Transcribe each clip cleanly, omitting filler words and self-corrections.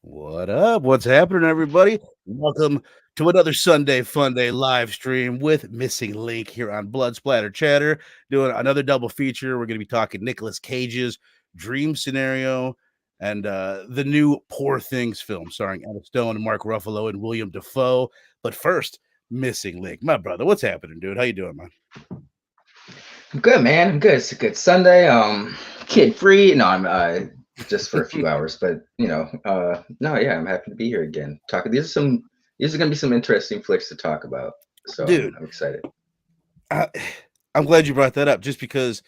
What up? What's happening, everybody? Welcome to another Sunday Fun Day live stream with Missing Link here on Blood Splatter Chatter, doing another double feature. We're going to be talking Nicolas Cage's Dream Scenario and the new Poor Things film starring Emma Stone and Mark Ruffalo and William Dafoe. But first, Missing Link. My brother, what's happening, dude? How you doing, man? I'm good, man. I'm good. It's a good Sunday. Kid free. No, I'm just for a few hours, but no, yeah, I'm happy to be here again. Talking. These are gonna be some interesting flicks to talk about. So Dude, I'm excited. I'm glad you brought that up, just because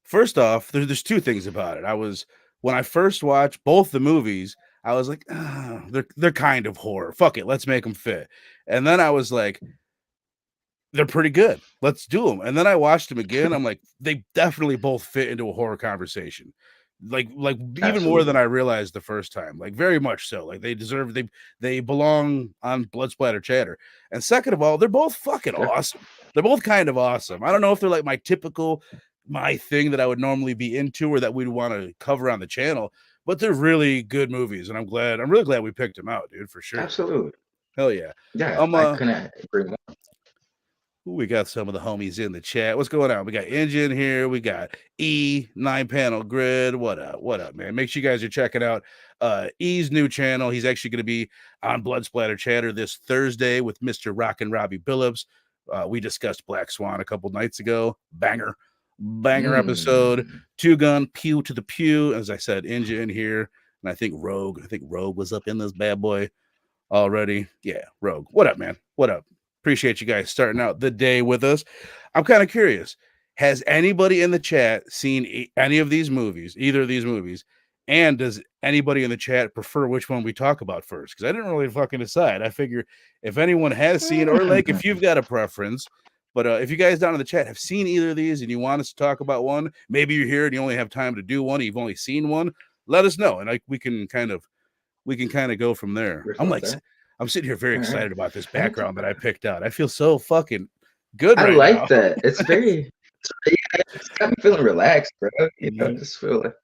first off, there's two things about it. When I first watched both the movies, I was like, they're kind of horror. Fuck it, let's make them fit. And then I was like, they're pretty good. Let's do them. And then I watched them again. I'm like, they definitely both fit into a horror conversation. Like even more than I realized the first time. Like very much so. Like they belong on Blood Splatter Chatter. And second of all, they're both fucking awesome. They're both kind of awesome. I don't know if they're like my thing that I would normally be into or that we'd want to cover on the channel, but they're really good movies, and I'm really glad we picked them out, dude, for sure. Absolutely. Hell yeah. Yeah, I couldn't agree more. We got some of the homies in the chat. What's going on? We got Engine here. We got E, 9-panel grid. What up, man? Make sure you guys are checking out E's new channel. He's actually going to be on Blood Splatter Chatter this Thursday with Mr. Rock and Robbie Billups. We discussed Black Swan a couple nights ago. Banger episode. Two gun, pew to the pew. As I said, Engine here. And I think Rogue was up in this bad boy already. Yeah, Rogue. What up, man? What up? Appreciate you guys starting out the day with us. I'm kind of curious. Has anybody in the chat seen any of these movies, either of these movies? And does anybody in the chat prefer which one we talk about first? Because I didn't really fucking decide. I figure if anyone has seen, or like if you've got a preference, but if you guys down in the chat have seen either of these and you want us to talk about one, maybe you're here and you only have time to do one, you've only seen one, let us know. And we can kind of go from there. I'm sitting here very excited about this background that I picked out. I feel so fucking good right now. I like that. It's it's got me feeling relaxed, bro. You know, just feel like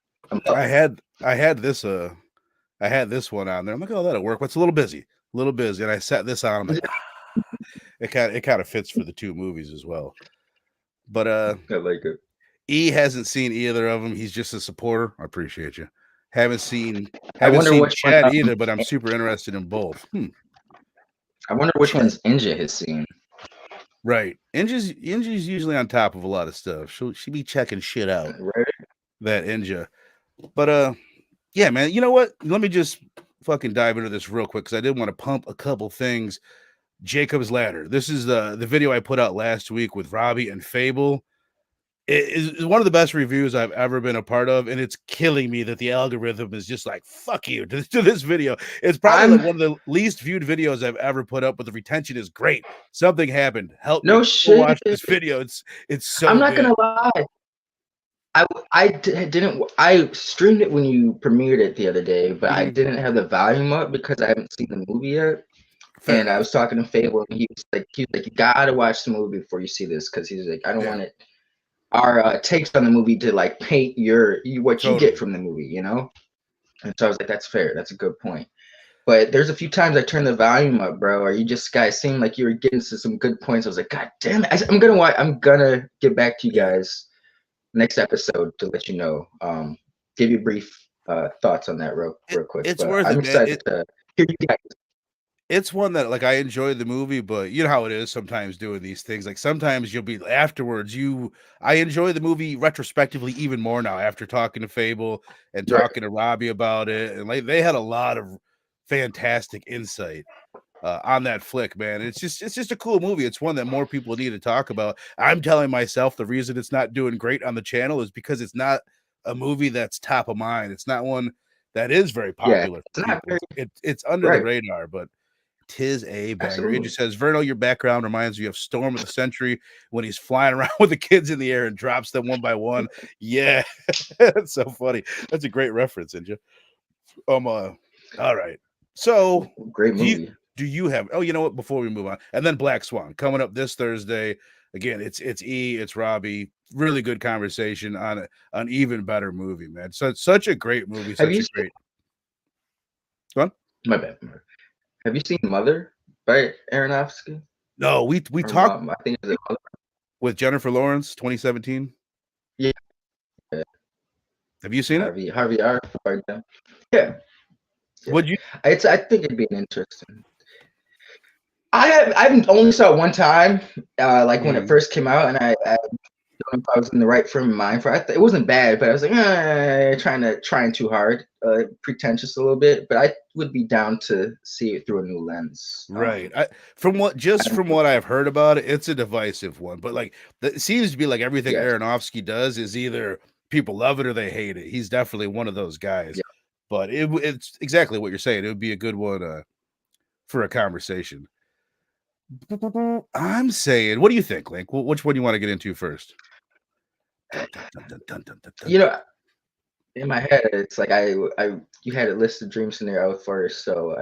I had this one on there. I'm like, oh, that'll work. But it's a little busy. And I set this on. I'm like, it kind of fits for the two movies as well. But I like it. E hasn't seen either of them. He's just a supporter. I appreciate you. Haven't seen Chad either, but I'm super interested in both. I wonder which ones Inja has seen. Right. Inja's usually on top of a lot of stuff. She'll be checking shit out. Right. That Inja. But yeah, man, you know what? Let me just fucking dive into this real quick because I did want to pump a couple things. Jacob's Ladder. This is the video I put out last week with Robbie and Fable. It is one of the best reviews I've ever been a part of, and it's killing me that the algorithm is just like, fuck you to this video. It's probably like one of the least viewed videos I've ever put up, but the retention is great. Something happened. Help me watch this video. It's so I'm not gonna lie. I streamed it when you premiered it the other day, but I didn't have the volume up because I haven't seen the movie yet. And I was talking to Fable, and he was like, you gotta watch the movie before you see this, because he's like, I don't want it. Our takes on the movie to like paint what you get from the movie, you know? And so I was like, that's fair. That's a good point. But there's a few times I turned the volume up, bro, or you just guys seemed like you were getting to some good points. I was like, God damn it. I'm gonna get back to you guys next episode to let you know. Give you brief thoughts on that real quick. It's worth it. I'm excited to hear you guys. It's one that, like, I enjoyed the movie, but you know how it is sometimes doing these things. Like, sometimes you'll be afterwards. I enjoy the movie retrospectively even more now after talking to Fable and talking to Robbie about it. And like, they had a lot of fantastic insight on that flick, man. It's just a cool movie. It's one that more people need to talk about. I'm telling myself the reason it's not doing great on the channel is because it's not a movie that's top of mind. It's not one that is very popular. It's under the radar, but tis a banger. It just says, Verno, your background reminds me of Storm of the Century when he's flying around with the kids in the air and drops them one by one. Yeah, that's so funny. That's a great reference, Inja. All right. So great movie. Do you have? Oh, you know what? Before we move on, and then Black Swan coming up this Thursday. Again, it's E, it's Robbie. Really good conversation on an even better movie, man. Such a great movie, Have such you a seen great. Go on. my bad? Have you seen Mother by Aronofsky? No, we Or talked Mom? I think it's Mother. with Jennifer Lawrence, 2017. Yeah, Have you seen it? Harvey R. Yeah, yeah. Would you? I think it'd be an interesting. I've only saw it one time, like when it first came out, and I don't know if I was in the right frame of mind for it. It wasn't bad, but I was like, trying too hard, pretentious a little bit. But I would be down to see it through a new lens. Right. From what I've heard about it, it's a divisive one. But like, it seems to be like everything Yes, Aronofsky does is either people love it or they hate it. He's definitely one of those guys. yeah. But it's exactly what you're saying. It would be a good one for a conversation. I'm saying, what do you think, Link? Which one do you want to get into first? Dun, dun, dun, dun, dun, dun, dun, dun. You know, in my head, it's like you had a list of dream scenario first, so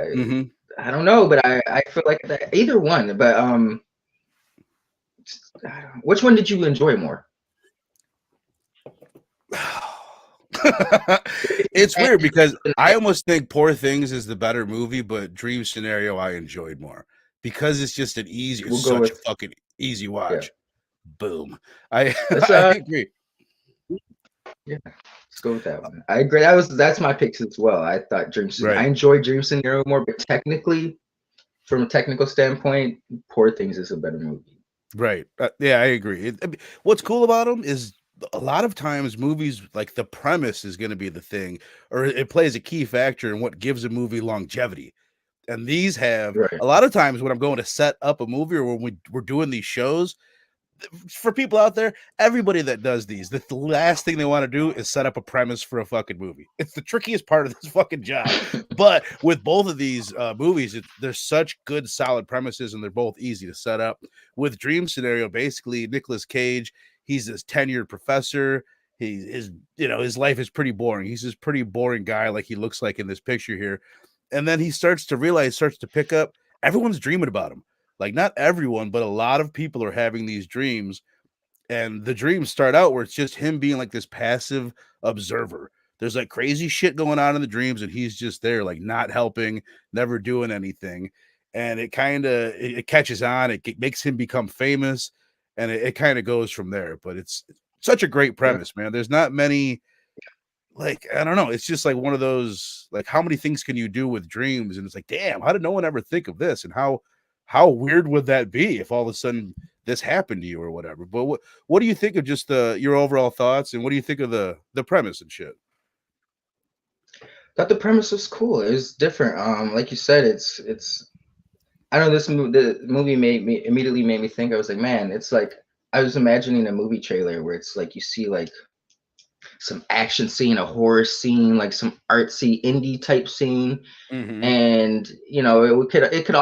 I don't know, but I feel like either one. But which one did you enjoy more? It's weird because I almost think Poor Things is the better movie, but Dream Scenario I enjoyed more because it's just an easy, We'll go such a with fucking easy watch. yeah. Boom. I Let's I agree. yeah, let's go with that one. I agree. That's my picks as well. I thought Dream Scenario. I Right. enjoyed Dream Scenario more, but technically, from a technical standpoint, Poor Things is a better movie. Right. Yeah, I agree. I mean, what's cool about them is a lot of times movies like the premise is going to be the thing, or it plays a key factor in what gives a movie longevity. And these have Right. a lot of times when I'm going to set up a movie or when we're doing these shows, for people out there, everybody that does these, the last thing they want to do is set up a premise for a fucking movie. It's the trickiest part of this fucking job. But with both of these movies, there's such good, solid premises, and they're both easy to set up. With Dream Scenario, basically, Nicolas Cage, he's this tenured professor. His life is pretty boring. He's this pretty boring guy, like he looks like in this picture here. And then he starts to pick up. Everyone's dreaming about him. Like not everyone, but a lot of people are having these dreams, and the dreams start out where it's just him being like this passive observer. There's like crazy shit going on in the dreams, and he's just there, like not helping, never doing anything. And it kind of it catches on. It makes him become famous, and it kind of goes from there. But it's such a great Yeah. premise, man. There's not many. Like I don't know. It's just like one of those. Like how many things can you do with dreams? And it's like, damn, how did no one ever think of this? And how weird would that be if all of a sudden this happened to you or whatever? But what do you think of just your overall thoughts, and what do you think of the premise and shit? Thought the premise was cool. It was different. Like you said, it's. I know the movie immediately made me think. I was like, man, it's like I was imagining a movie trailer where it's like you see like some action scene, a horror scene, like some artsy indie type scene, and it could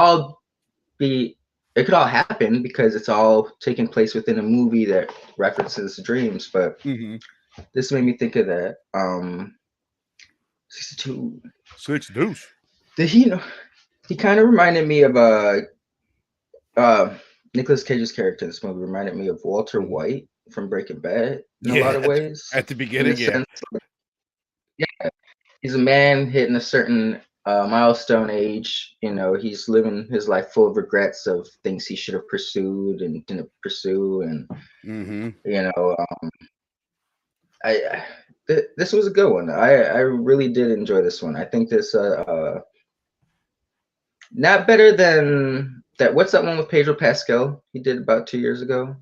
all happen because it's all taking place within a movie that references dreams. But this made me think of that. 62. Six deuce. He kind of reminded me of Nicolas Cage's character in this movie reminded me of Walter White from Breaking Bad in a lot of ways. At the beginning, yeah. Sense, yeah, he's a man hitting a certain milestone age. He's living his life full of regrets of things he should have pursued and didn't pursue, and this was a good one. I really did enjoy this one. I think this not better than that. What's that one with Pedro Pascal he did about 2 years ago?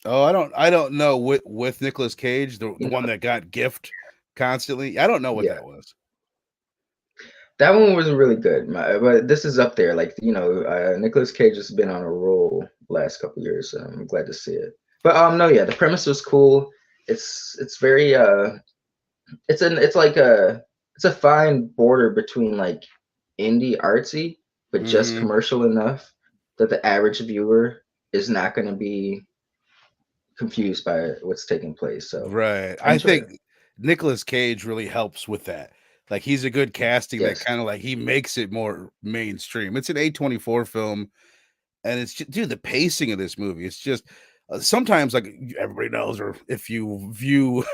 Oh, I don't know with Nicolas Cage, the one that got gift constantly. I don't know what that was. That one was really good, but this is up there. Like Nicolas Cage has been on a roll last couple years, so I'm glad to see it. But no, yeah, the premise was cool. It's very it's a fine border between like indie artsy, but just commercial enough that the average viewer is not going to be confused by what's taking place. So right, I think Nicolas Cage really helps with that. Like he's a good casting that kind of like he makes it more mainstream. It's an A24 film, and it's just, dude, the pacing of this movie. It's just sometimes, like everybody knows, or if you view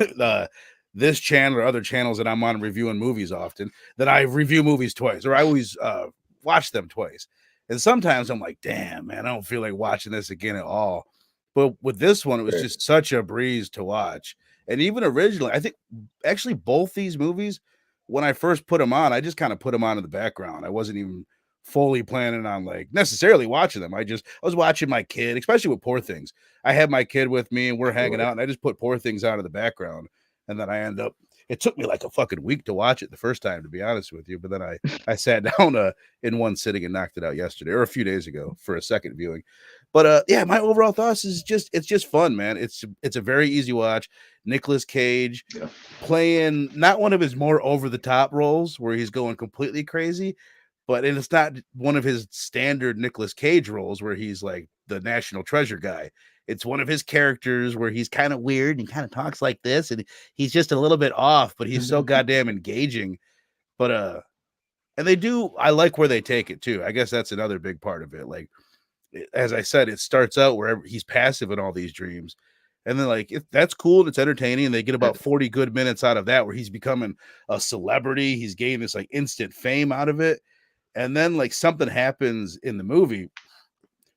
this channel or other channels that I'm on reviewing movies often, that I review movies twice, or I always watch them twice. And sometimes I'm like, damn, man, I don't feel like watching this again at all. But with this one, it was Right. just such a breeze to watch. And even originally, I think actually both these movies, when I first put them on, I just kind of put them on in the background. I wasn't even fully planning on like necessarily watching them. I was watching my kid, especially with Poor Things. I had my kid with me and we're hanging Sure. out, and I just put Poor Things out in the background. And then I end up, it took me like a fucking week to watch it the first time, to be honest with you. But then I sat down in one sitting and knocked it out yesterday or a few days ago for a second viewing. But yeah, my overall thoughts is it's just fun, man. It's a very easy watch. Nicolas Cage Yeah. playing not one of his more over the top roles where he's going completely crazy, but and it's not one of his standard Nicolas Cage roles where he's like the national treasure guy. It's one of his characters where he's kind of weird and kind of talks like this, and he's just a little bit off, but he's so goddamn engaging. But and they do. I like where they take it too. I guess that's another big part of it. Like as I said, it starts out where he's passive in all these dreams. And then, like, that's cool and it's entertaining. And they get about 40 good minutes out of that where he's becoming a celebrity. He's gaining this like instant fame out of it. And then, like, something happens in the movie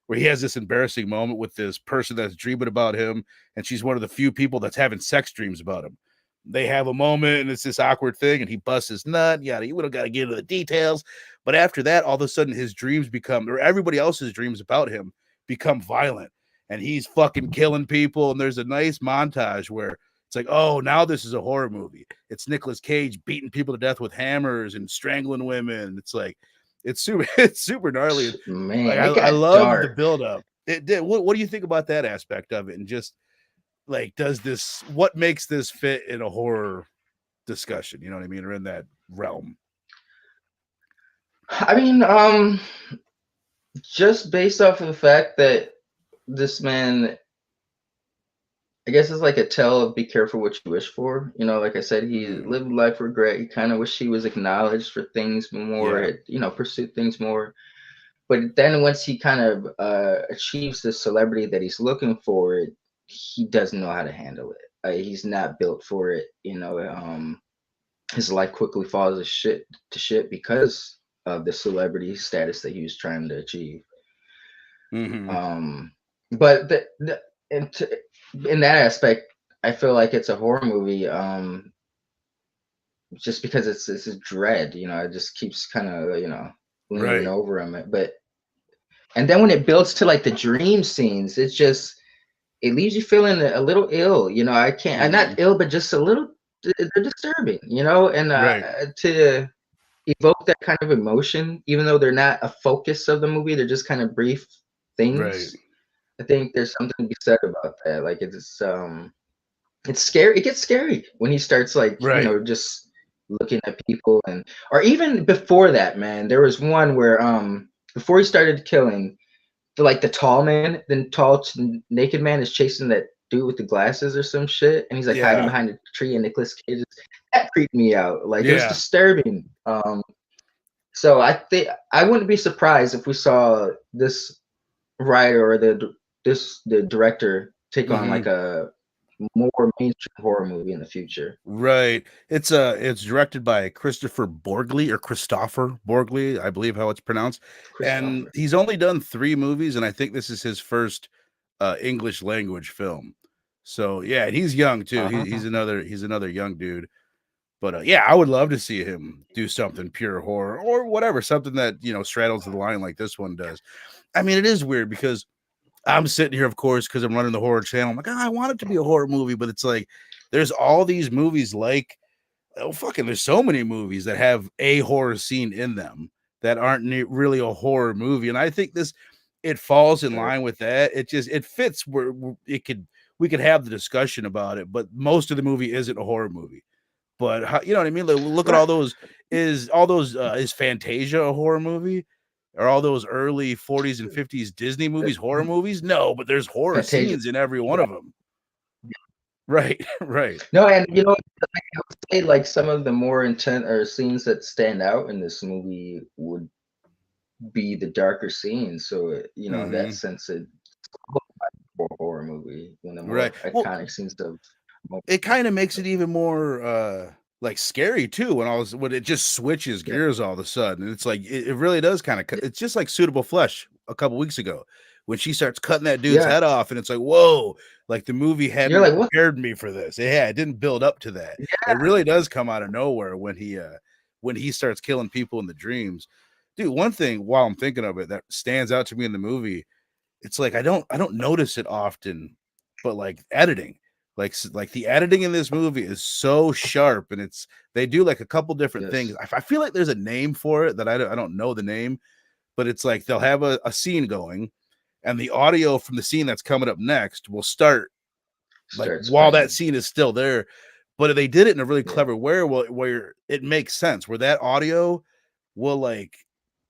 where he has this embarrassing moment with this person that's dreaming about him. And she's one of the few people that's having sex dreams about him. They have a moment and it's this awkward thing, and he busts his nut. Yeah, you would have got to get into the details. But after that, all of a sudden, his dreams become, or everybody else's dreams about him become violent, and he's fucking killing people. And there's a nice montage where it's like, oh, now this is a horror movie. It's Nicolas Cage beating people to death with hammers and strangling women. It's like, it's super, it's super gnarly. Like Man, it I got love the dark. buildup. It did. What do you think about that aspect of it? And just like, what makes this fit in a horror discussion? You know what I mean, or in that realm? I mean, just based off of the fact that this man, I guess it's like a tell of be careful what you wish for. You know, like I said, he lived life of regret. He kind of wished he was acknowledged for things more, Yeah. pursued things more. But then once he kind of achieves the celebrity that he's looking for, he doesn't know how to handle it. He's not built for it. His life quickly falls to shit because of the celebrity status that he was trying to achieve. Mm-hmm. But in that aspect, I feel like it's a horror movie. Just because it's a dread, it just keeps kind of lingering Right. over him. But and then when it builds to like the dream scenes, it leaves you feeling a little ill. I can't. I'm Mm-hmm. not ill, but just a little. They're disturbing. And Right. to evoke that kind of emotion, even though they're not a focus of the movie, they're just kind of brief Right. things. I think there's something to be said about that. Like it's scary. It gets scary when he starts like Right. just looking at people, or even before that, man. There was one where before he started killing, the tall man, the tall naked man is chasing that dude with the glasses or some shit, and he's like hiding Yeah. behind a tree, and Nicolas Cage that creeped me out. Like it was Yeah. disturbing. So I think I wouldn't be surprised if we saw this writer or the director take on Mm-hmm. like a more mainstream horror movie in the future. Right. It's directed by Kristoffer Borgli or Kristoffer Borgli, I believe how it's pronounced. And Kristoffer. he's only done 3 movies, and I think this is his first English language film. So yeah, and he's young too. He's another young dude. But yeah, I would love to see him do something pure horror or whatever, something that straddles the line like this one does. I mean, it is weird because I'm sitting here, of course, because I'm running the horror channel. I'm like, I want it to be a horror movie, but it's like there's all these movies like, oh fucking, there's so many movies that have a horror scene in them that aren't really a horror movie, and I think it falls in Sure. line with that. It fits where we could have the discussion about it, but most of the movie isn't a horror movie. But you know what I mean? Like, look at Right. all those. Is Fantasia a horror movie? Are all those early 40s and 50s Disney movies horror movies? No, but there's horror Fantasia. scenes in every one Yeah. of them. Right, right. No, and I would say like some of the more intent or scenes that stand out in this movie would be the darker scenes. So in that Mm-hmm. sense, horror movie. One of the Right. more Well, iconic scenes of. it kind of makes it even more like scary too when it just switches Yeah. gears all of a sudden. And it's like it really does kind of it's just like Suitable Flesh a couple weeks ago when she starts cutting that dude's Yeah. head off, and it's like, whoa, like the movie You're hadn't like, what? prepared me for this. Yeah, it didn't build up to that. Yeah. It really does come out of nowhere when he starts killing people in the dreams. Dude, one thing while I'm thinking of it that stands out to me in the movie, it's like I don't notice it often, but like editing, like the editing in this movie is so sharp, and they do like a couple different things. Yes. I feel like there's a name for it that I don't know the name, but it's like they'll have a scene going, and the audio from the scene that's coming up next will start like Starts while that playing. scene is still there. But they did it in a really Yeah. clever way where it makes sense, where that audio will like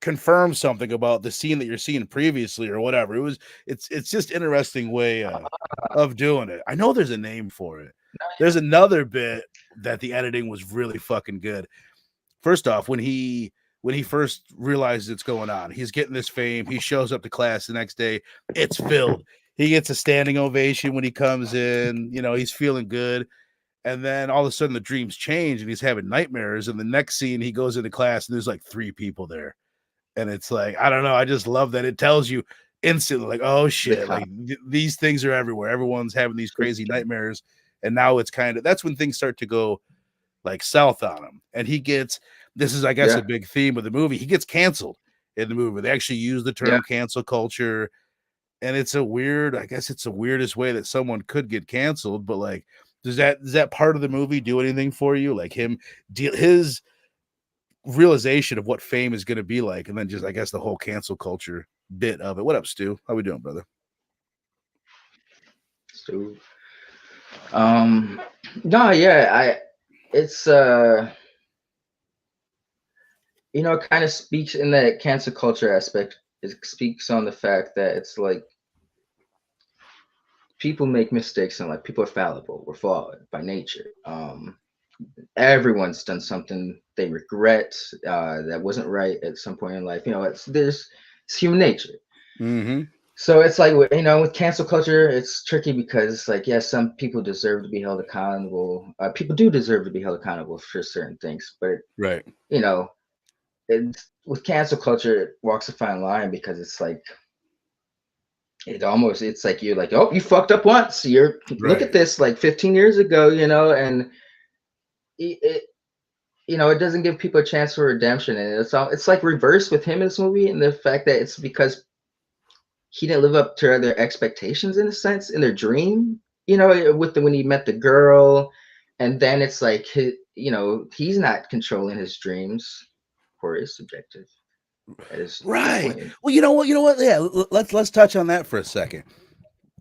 confirm something about the scene that you're seeing previously or whatever. It's just interesting way of doing it. I know there's a name for it. There's another bit that the editing was really fucking good. First off, when he first realizes it's going on, he's getting this fame. He shows up to class the next day. It's filled. He gets a standing ovation when he comes in. You know, he's feeling good. And then all of a sudden the dreams change and he's having nightmares. And the next scene, he goes into class and there's like 3 people there. And it's like, I don't know. I just love that it tells you instantly, like, oh The shit, like these things are everywhere. Everyone's having these crazy nightmares. And now it's that's when things start to go like south on him. And this is, I guess, Yeah. a big theme of the movie. He gets canceled in the movie. They actually use the term cancel culture. And it's I guess it's the weirdest way that someone could get canceled. But like, does that part of the movie do anything for you? Like his realization of what fame is going to be like, and then just, I guess, the whole cancel culture bit of it. What up, Stu? How we doing, brother? So, no, yeah, it's it kind of speaks in that cancel culture aspect. It speaks on the fact that it's like people make mistakes and like people are fallible. We're flawed by nature. Everyone's done something they regret that wasn't right at some point in life. It's human nature. Mm-hmm. So it's like, with cancel culture, it's tricky because, like, yes, some people deserve to be held accountable. People do deserve to be held accountable for certain things, but Right. with cancel culture, it walks a fine line because it's like it's like you're like, oh, you fucked up once. Look at this, like 15 years ago, and it doesn't give people a chance for redemption, and it's like reverse with him in this movie, and the fact that it's because he didn't live up to their expectations in a sense in their dream, when he met the girl, and then it's like he's not controlling his dreams, or is subjective. That is Right. point. Well, you know what? Yeah, let's touch on that for a second.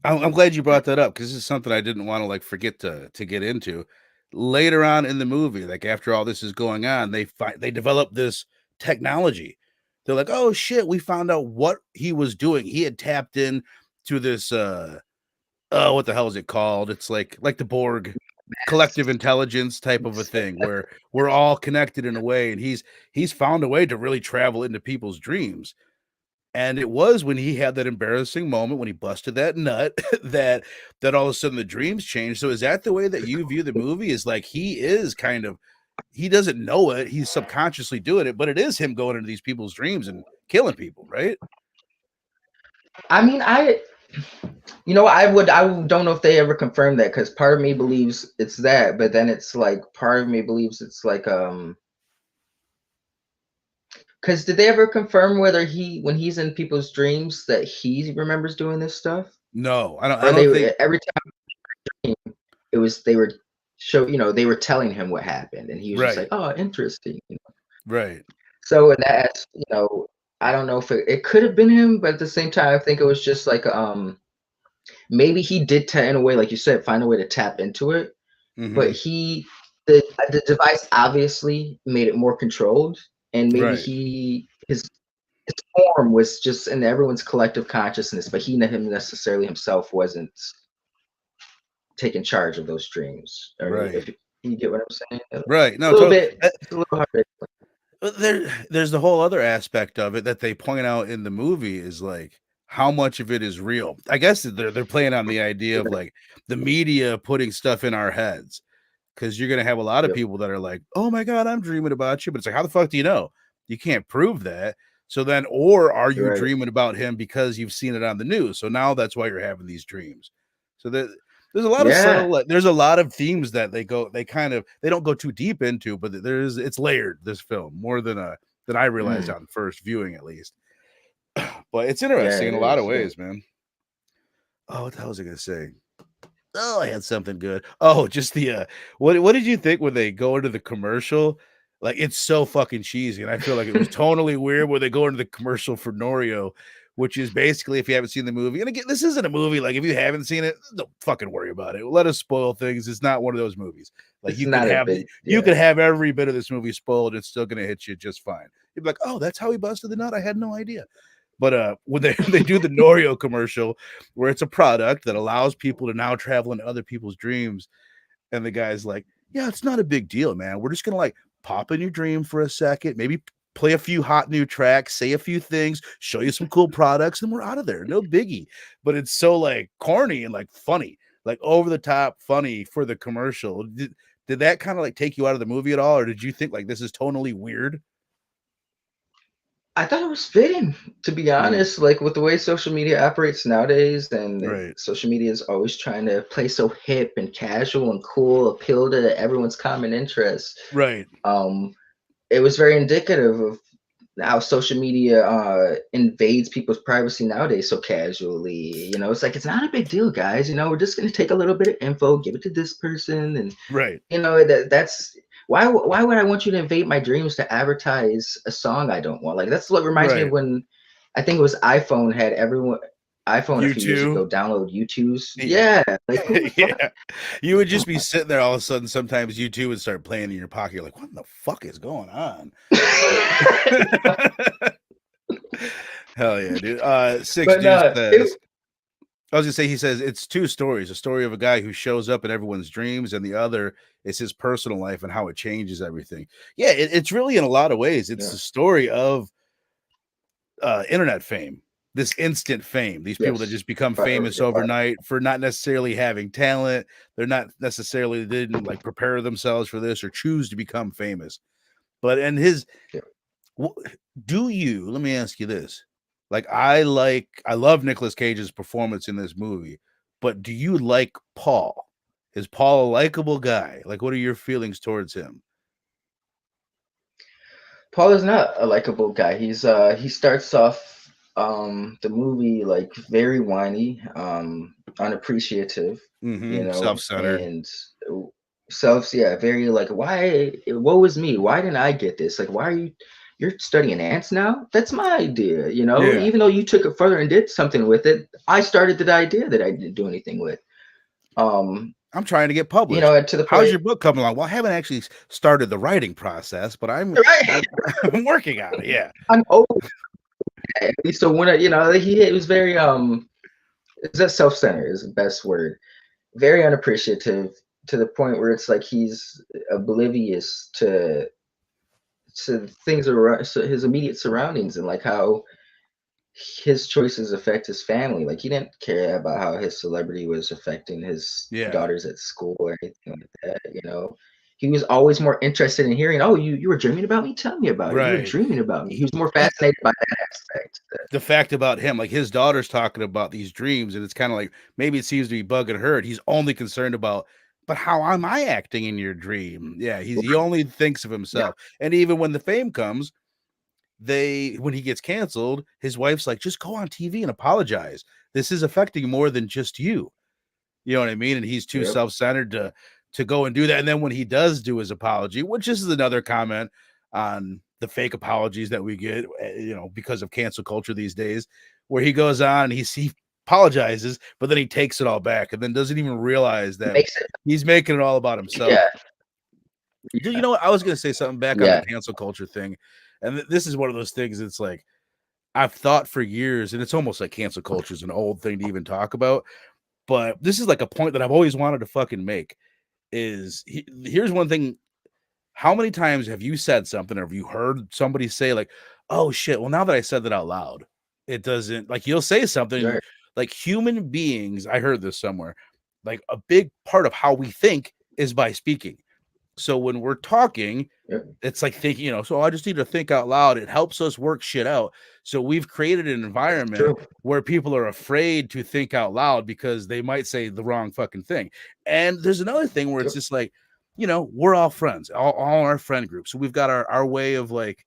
I'm glad you brought that up because this is something I didn't want to like forget to get into. Later on in the movie, like after all this is going on, they develop this technology. They're like, oh shit, we found out what he was doing. He had tapped in to this what the hell is it called? It's like the Borg collective intelligence type of a thing where we're all connected in a way, and he's found a way to really travel into people's dreams. And it was when he had that embarrassing moment when he busted that nut that all of a sudden the dreams changed. So is that the way that you view the movie? Is like he doesn't know it, he's subconsciously doing it, but it is him going into these people's dreams and killing people, right? I mean, I don't know if they ever confirmed that, because part of me believes it's that, but then it's like part of me believes it's like because did they ever confirm whether when he's in people's dreams that he remembers doing this stuff, No, I or don't think. every time it was they were telling him what happened, and he was just Right. like, oh, interesting. Right. So in that, I don't know if it could have been him, but at the same time, I think it was just like maybe he did in a way, like you said, find a way to tap into it, but Mm-hmm. the device obviously made it more controlled, and maybe Right. his form was just in everyone's collective consciousness, but he necessarily himself wasn't taking charge of those dreams. I mean, Right. if you get what I'm saying, Right. a No, little totally. bit, it's a little hard to There's the whole other aspect of it that they point out in the movie is like, how much of it is real. I guess they're playing on the idea of like the media putting stuff in our heads, because you're gonna have a lot of Yep. people that are like, "Oh my god, I'm dreaming about you," but it's like, how the fuck do you know? You can't prove that. So then, or are you Right. dreaming about him because you've seen it on the news? So now that's why you're having these dreams. So there's a lot of Yeah. subtle, there's a lot of themes that they don't go too deep into, but it's layered, this film, more than I realized Mm. on first viewing, at least. But it's Yeah, interesting it in a lot of is. Yeah. ways, man. Oh, what the hell was I gonna say? Oh, I had something good. Oh, just what did you think when they go into the commercial? Like, it's so fucking cheesy, and I feel like it was totally weird when they go into the commercial for Norio, which is basically, if you haven't seen the movie, and again, this isn't a movie. Like, if you haven't seen it, don't fucking worry about it. Let us spoil things. It's not one of those movies. Like, It's not a big. you Yeah. could have every bit of this movie spoiled. It's still gonna hit you just fine. You'd be like, oh, that's how he busted the nut. I had no idea. But when they do the Norio commercial, where it's a product that allows people to now travel into other people's dreams, and the guy's like, "Yeah, it's not a big deal, man. We're just gonna like pop in your dream for a second, maybe play a few hot new tracks, say a few things, show you some cool products, and we're out of there. No biggie." But it's so like corny and like funny, like over the top funny for the commercial. Did that kind of like take you out of the movie at all, or did you think like this is tonally weird? I thought it was fitting, to be Mm, honest. Like with the way social media operates nowadays, and right, social media is always trying to play so hip and casual and cool, appeal to everyone's common interests. right, Um, it was very indicative of how social media invades people's privacy nowadays so casually. It's like it's not a big deal, guys. We're just gonna take a little bit of info, give it to this person, and right. that's why would I want you to invade my dreams to advertise a song I don't want? Like that's what reminds me of Right. when I think it was iPhone had everyone iPhone a You few years too? ago download YouTube's. Yeah. Yeah, like who the fuck? Yeah. You would just be sitting there all of a sudden, sometimes you too would start playing in your pocket. You're like, what in the fuck is going on? Hell yeah, dude. Six But Deuce no, says, I was gonna say, he says it's two stories: a story of a guy who shows up in everyone's dreams, and the other is his personal life and how it changes everything. Yeah, it's really, in a lot of ways, it's yeah, the story of internet fame, this instant fame, these people that yes, just become fire, famous yeah, fire. overnight for not necessarily having talent. They're not necessarily, they didn't like prepare themselves for this or choose to become famous. But and his Yeah. do you, let me ask you this, like, I love Nicolas Cage's performance in this movie, but do you like Paul? Is Paul a likable guy? Like, what are your feelings towards him? Paul is not a likable guy. He starts off the movie like very whiny, unappreciative, Self-centered. and yeah, very like why what was me? Why didn't I get this? Like why are you're studying ants now? That's my idea, Yeah, even though you took it further and did something with it, I started the idea that I didn't do anything with. Um, I'm trying to get published. to the How's point, your book coming along? Well, I haven't actually started the writing process, but right? I'm, I'm working on it. Yeah. I'm old. So when he was very is that self-centered is the best word, very unappreciative, to the point where it's like he's oblivious to things around, so his immediate surroundings, and like how his choices affect his family. Like he didn't care about how his celebrity was affecting his Yeah. daughters at school or anything like that. He was always more interested in hearing, oh, you were dreaming about me, tell me about it, you were Right. dreaming about me. He was more fascinated by that aspect. The fact about him, like his daughter's talking about these dreams, and it's kind of like maybe it seems to be bugging her. And he's only concerned about, but how am I acting in your dream? Yeah, he only thinks of Yeah, himself. And even when the fame comes, when he gets canceled, his wife's like, just go on TV and apologize. This is affecting more than just you. You know what I mean? And he's too yep. self-centered to go and do that. And then when he does do his apology, which is another comment on the fake apologies that we get, because of cancel culture these days, where he goes on and he apologizes, but then he takes it all back and then doesn't even realize that Makes it, he's making it all about himself. yeah, Do you know what? I was gonna say something back on the yeah. cancel culture thing, and this is one of those things. It's like I've thought for years, and it's almost like cancel culture is an old thing to even talk about. But this is like a point that I've always wanted to fucking make. Here's one thing. How many times have you said something, or have you heard somebody say like, "Oh shit"? Well, now that I said that out loud, It doesn't, like, you'll say something, Right. like, human beings, I heard this somewhere, like, a big part of how we think is by speaking. So when we're talking, Yep. it's like thinking, so I just need to think out loud. It helps us work shit out. So we've created an That's environment true. where people are afraid to think out loud because they might say the wrong fucking thing. And there's another thing where it's Yep. just like, we're all friends, all our friend groups. So we've got our way of, like,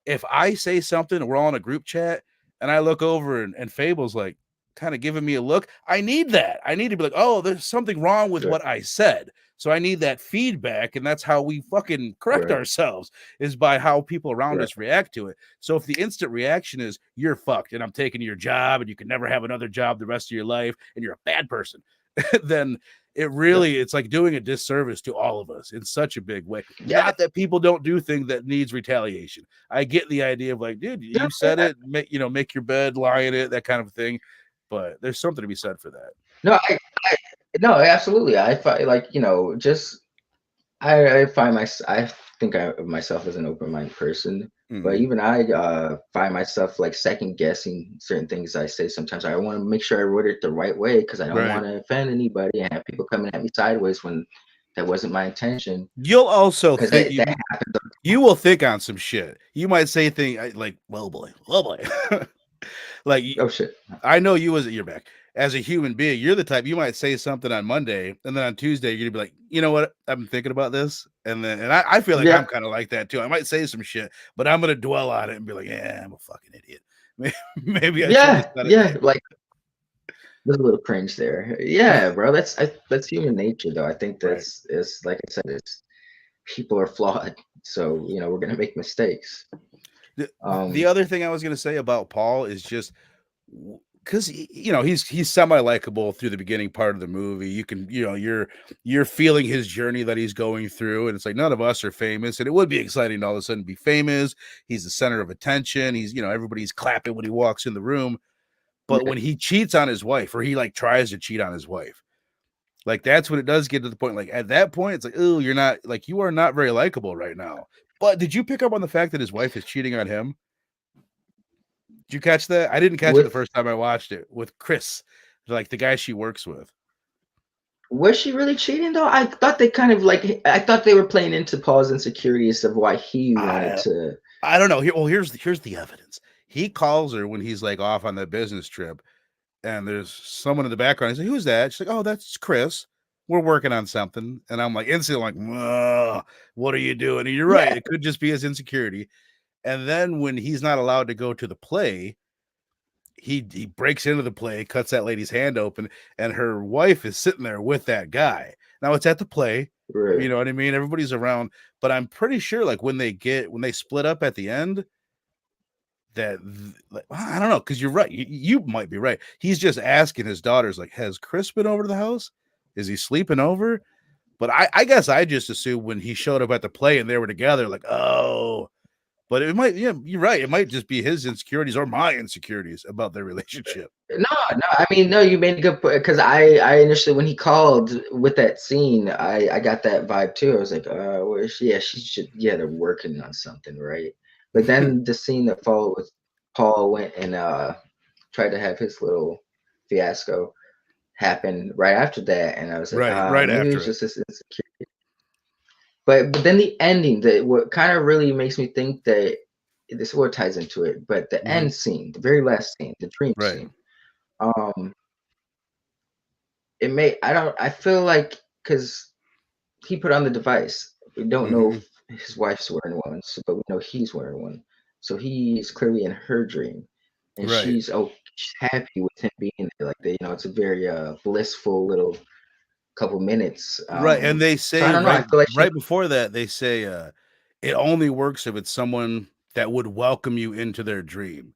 if I say something, we're all in a group chat, and I look over and Fable's like kind of giving me a look. I need that. I need to be like, oh, there's something wrong with Right. what I said. So I need that feedback, and that's how we fucking correct Right. ourselves, is by how people around Right. us react to it. So if the instant reaction is you're fucked and I'm taking your job and you can never have another job the rest of your life and you're a bad person, then Yep. it's like doing a disservice to all of us in such a big way. Yeah. Not that people don't do things that needs retaliation. I get the idea of, like, dude, Yeah. you said it, make your bed, lie in it, that kind of thing. But there's something to be said for that. No, I no, absolutely. I find, like, just I find I think of myself as an open-minded person, but Mhm. even I find myself like second guessing certain things I say. Sometimes I want to make sure I word it the right way because I don't Right. want to offend anybody and have people coming at me sideways when that wasn't my intention. You'll also Because think that happens. you will think on some shit. You might say things like, well boy. Like, Oh shit. I know you as you're back. As a human being, you're the type, you might say something on Monday, and then on Tuesday you're gonna be like, you know what? I've been thinking about this, and I feel like I'm Yeah. kind of like that too. I might say some shit, but I'm gonna dwell on it and be like, yeah, I'm a fucking idiot. Maybe I shouldn't have Yeah. said it. Yeah. Like, there's a little cringe there. Yeah, bro. That's human nature, though. I think Right. that's it's like I said, it's people are flawed, so we're gonna make mistakes. The Um. other thing I was gonna say about Paul is just because he's semi likable through the beginning part of the movie. You can you're feeling his journey that he's going through, and it's like none of us are famous, and it would be exciting to all of a sudden be famous. He's the center of attention. He's everybody's clapping when he walks in the room. But Yeah. when he cheats on his wife, or he like tries to cheat on his wife, like that's when it does get to the point. Like at that point, it's like, oh, you're not like you are not very likable right now. But did you pick up on the fact that his wife is cheating on him? Did you catch that? I didn't catch it the With first time I watched it with Chris, like the guy she works with. Was she really cheating though? I thought they kind of like I thought they were playing into Paul's insecurities of why he wanted I to. I don't know. Here's the evidence. He calls her when he's like off on that business trip, and there's someone in the background. He's like, "Who's that?" She's like, "Oh, that's Chris. We're working on something." And I'm like instantly like, "Ugh, what are you doing?" And you're right. Yeah. It could just be his insecurity. And then when he's not allowed to go to the play, he breaks into the play, cuts that lady's hand open, and her wife is sitting there with that guy. Now it's at the play, you Right. know what I mean? Everybody's around, but I'm pretty sure like when they split up at the end, like, I don't know, because you're right. You might be right. He's just asking his daughters, like, has Chris been over to the house? Is he sleeping over? But I guess I just assumed when he showed up at the play and they were together, like, oh, but it might, yeah, you're right. It might just be his insecurities or my insecurities about their relationship. No, no. I mean, no. You made a good point because I initially when he called with that scene, I got that vibe too. I was like, where is she? Yeah, she should. Yeah, they're working on something, right? But then the scene that followed with Paul went and tried to have his little fiasco happen right after that, and I was like, Right maybe it after was it. just this insecurity. But then the ending, that what kind of really makes me think that this what ties into it. But the Mhm. end scene, the very last scene, the dream Right. scene, um, it may I feel like because he put on the device, we don't know Mhm. if his wife's wearing one, but we know he's wearing one. So he's clearly in her dream, and Right. she's happy with him being there. Like it's a very blissful little couple minutes. Right. And they So I say don't know. I feel like she. right before that, they say it only works if it's someone that would welcome you into their dream.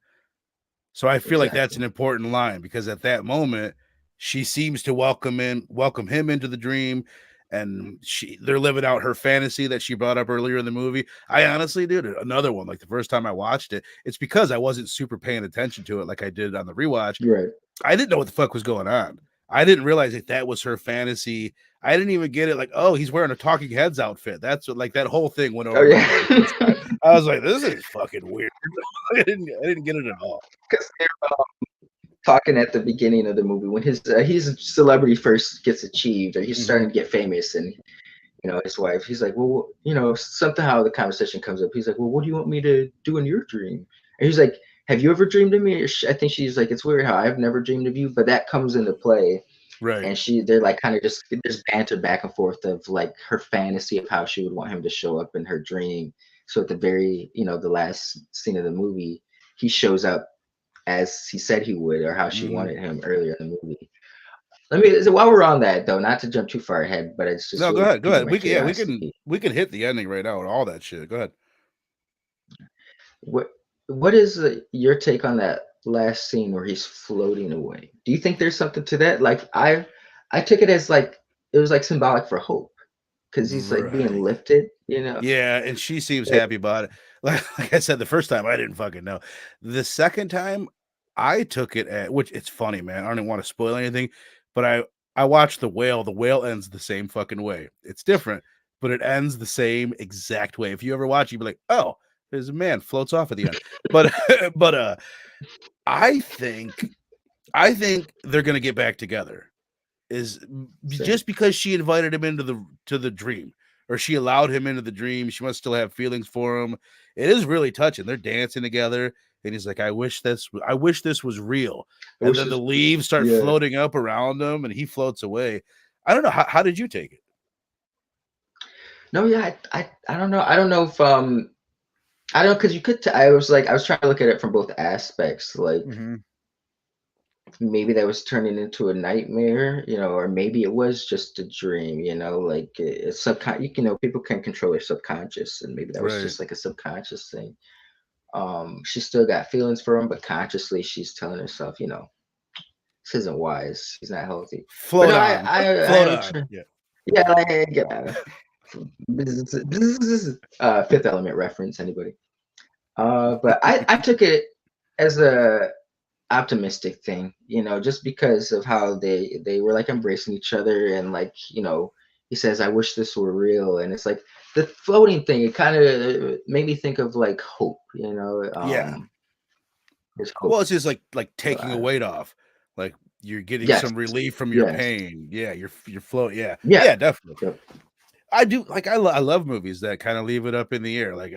So I feel like that's Exactly. an important line because at that moment, she seems to welcome him into the dream, and they're living out her fantasy that she brought up earlier in the movie. I honestly did another one, like the first time I watched it. It's because I wasn't super paying attention to it like I did on the rewatch. Right. I didn't know what the fuck was going on. I didn't realize that was her fantasy. I didn't even get it. Like, oh, he's wearing a Talking Heads outfit. That's what, like, that whole thing went Oh over my head the yeah, first time. I was like, this is fucking weird. I didn't get it at all. because they're talking at the beginning of the movie when his celebrity first gets achieved, or he's Hmm. starting to get famous, and his wife, he's like, well, somehow the conversation comes up. He's like, well, what do you want me to do in your dream? And he's like, have you ever dreamed of me? I think she's like, it's weird how I've never dreamed of you, but that comes into play. Right. And they're like kind of just there's banter back and forth of like her fantasy of how she would want him to show up in her dream. So at the very, the last scene of the movie, he shows up as he said he would, or how she Hmm. wanted him earlier in the movie. So while we're on that though, not to jump too far ahead, but it's just No, go really ahead. Go piquing ahead. my We can curiosity. hit the ending right now and all that shit. Go ahead. What what is your take on that last scene where he's floating away? Do you think there's something to that? Like I took it as like it was like symbolic for hope because he's like being Right. lifted, Yeah, and she seems But happy about it. Like I said, the first time I didn't fucking know. The second time I took it at, which it's funny, man. I don't even want to spoil anything, but I watched The Whale. The Whale ends the same fucking way. It's different, but it ends the same exact way. If you ever watch, you'd be like, oh, there's a man floats off at the end. But but I think I think they're gonna get back together is same. just because she invited him into the dream, or she allowed him into the dream. She must still have feelings for him. It is really touching. They're dancing together, and he's like, I wish this was real." I And wish then the this, leaves start yeah. floating up around him, and he floats away. I don't know how did you take it? No, yeah, I don't know. I don't know if I don't because you could I was like I was trying to look at it from both aspects. Like Mm-hmm. maybe that was turning into a nightmare, or maybe it was just a dream, like it's people can control their subconscious, and maybe that was Right. just like a subconscious thing. She still got feelings for him, but consciously she's telling herself, this isn't wise. He's not healthy. But Float no, on. I Float am on. Yeah. yeah, like get out of Fifth Element reference, anybody? But I took it as a optimistic thing, just because of how they were like embracing each other, and like, he says, I wish this were real, and it's like the floating thing, it kind of made me think of like hope, Yeah. there's hope. Well, it's just like So taking a weight off. Like you're getting yes, some relief from your yes, pain. Yeah, you're float. Yeah. yeah, Yeah, definitely. yep. I do like I love movies that kind of leave it up in the air, like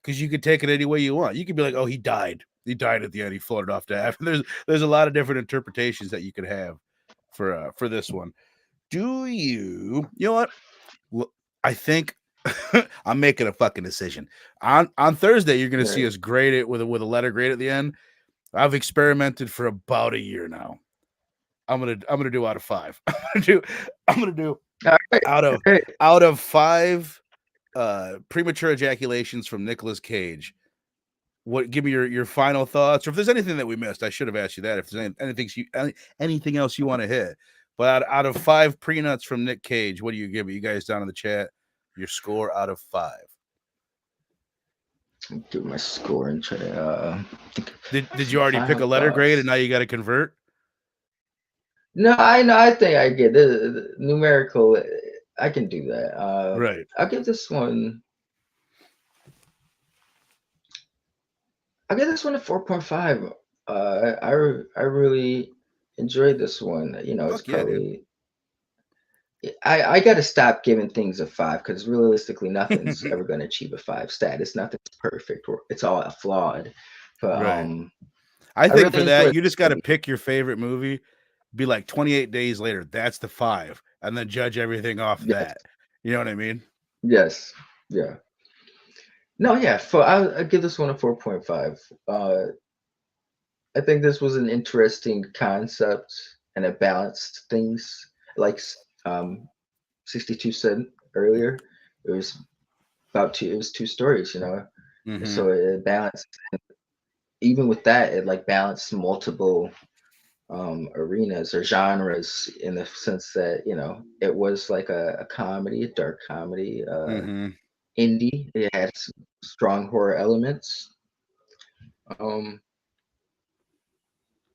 because you could take it any way you want. You could be like, oh, he died. He died at the end. He floated off to heaven. There's a lot of different interpretations that you could have for this one. Do you know what? I think I'm making a fucking decision. On Thursday, you're gonna see Right. us grade it with a letter grade at the end. I've experimented for about a year now. I'm gonna do out of five. I'm gonna do All right, out of all right. out of five premature ejaculations from Nicolas Cage. What? Give me your final thoughts, or if there's anything that we missed. I should have asked you that. If there's anything else you want to hit, but out of five prenuts from Nick Cage, what do you give it? You guys down in the chat, your score out of five. Do my score and try to think Did some you already pick final a letter grade and thoughts. now you got to convert? No, I know. I think I get the numerical. I can do that. Right. I'll give this one. I'll give this one a 4.5. I really enjoyed this one. It's Fuck yeah, dude. probably I got to stop giving things a five because realistically, nothing's ever going to achieve a five status. Nothing's perfect. Or it's all flawed. But Right. I I think really for that, enjoyed you this just got to movie. pick your favorite movie, be like 28 days later, that's the five, and then judge everything off Yes, that. You know what I mean? yes, yeah. No, yeah. I'll give this one a 4.5. I think this was an interesting concept, and it balanced things. Like um, 62 said earlier, it was it was two stories, Mm-hmm. so it balanced. Even with that, it like balanced multiple arenas or genres, in the sense that it was like a comedy, a dark comedy, Mm-hmm. indie. It had strong horror elements. Um,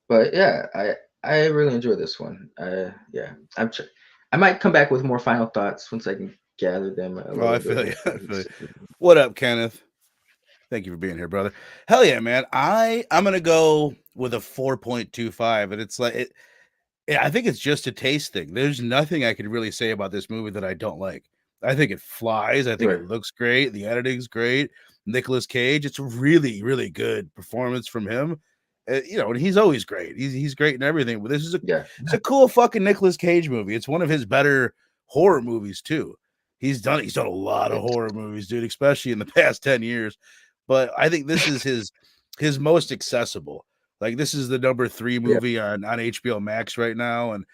but yeah, I really enjoyed this one. Yeah, I might come back with more final thoughts once I can gather them a Oh, I little bit feel you. more I feel you. cohesively. What up, Kenneth? Thank you for being here, brother. Hell yeah, man. I'm gonna go with a 4.25, and it's like it. Yeah, I think it's just a taste thing. There's nothing I could really say about this movie that I don't like. I think it flies. I think it Right. looks great. The editing's great. Nicolas Cage, it's a really, really good performance from him. And he's always great. He's great in everything. But this is Yeah. it's a cool fucking Nicolas Cage movie. It's one of his better horror movies too. He's done a lot of horror movies, dude, especially in the past 10 years. But I think this is his most accessible. Like this is the number 3 Yeah. movie on HBO Max right now, and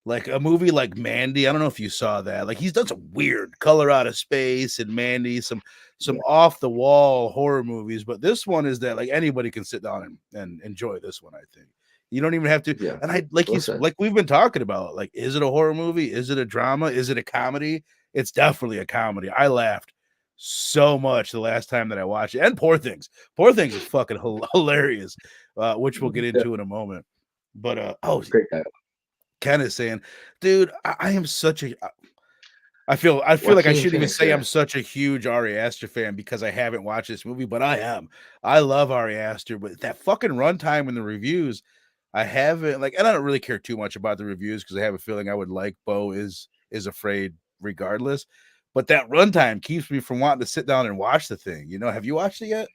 like a movie like Mandy. I don't know if you saw that. Like he's done some weird Color Out of Space and Mandy, some Yeah. off the wall horror movies, but this one is that like anybody can sit down and enjoy this one. I think you don't even have to. Yeah. And I like Well said. like we've been talking about. Like, is it a horror movie? Is it a drama? Is it a comedy? It's definitely a comedy. I laughed so much the last time that I watched it. And Poor Things is fucking hilarious, which we'll get Yeah. into in a moment. But Great guy. Ken is saying, dude, I am such a I feel like I Joaquin shouldn't even Phoenix. say Yeah. I'm such a huge Ari Aster fan because I haven't watched this movie, but I am. I love Ari Aster, but that fucking runtime in the reviews, I haven't like, and I don't really care too much about the reviews because I have a feeling I would like Bo is Afraid regardless. But that runtime keeps me from wanting to sit down and watch the thing. Have you watched it yet?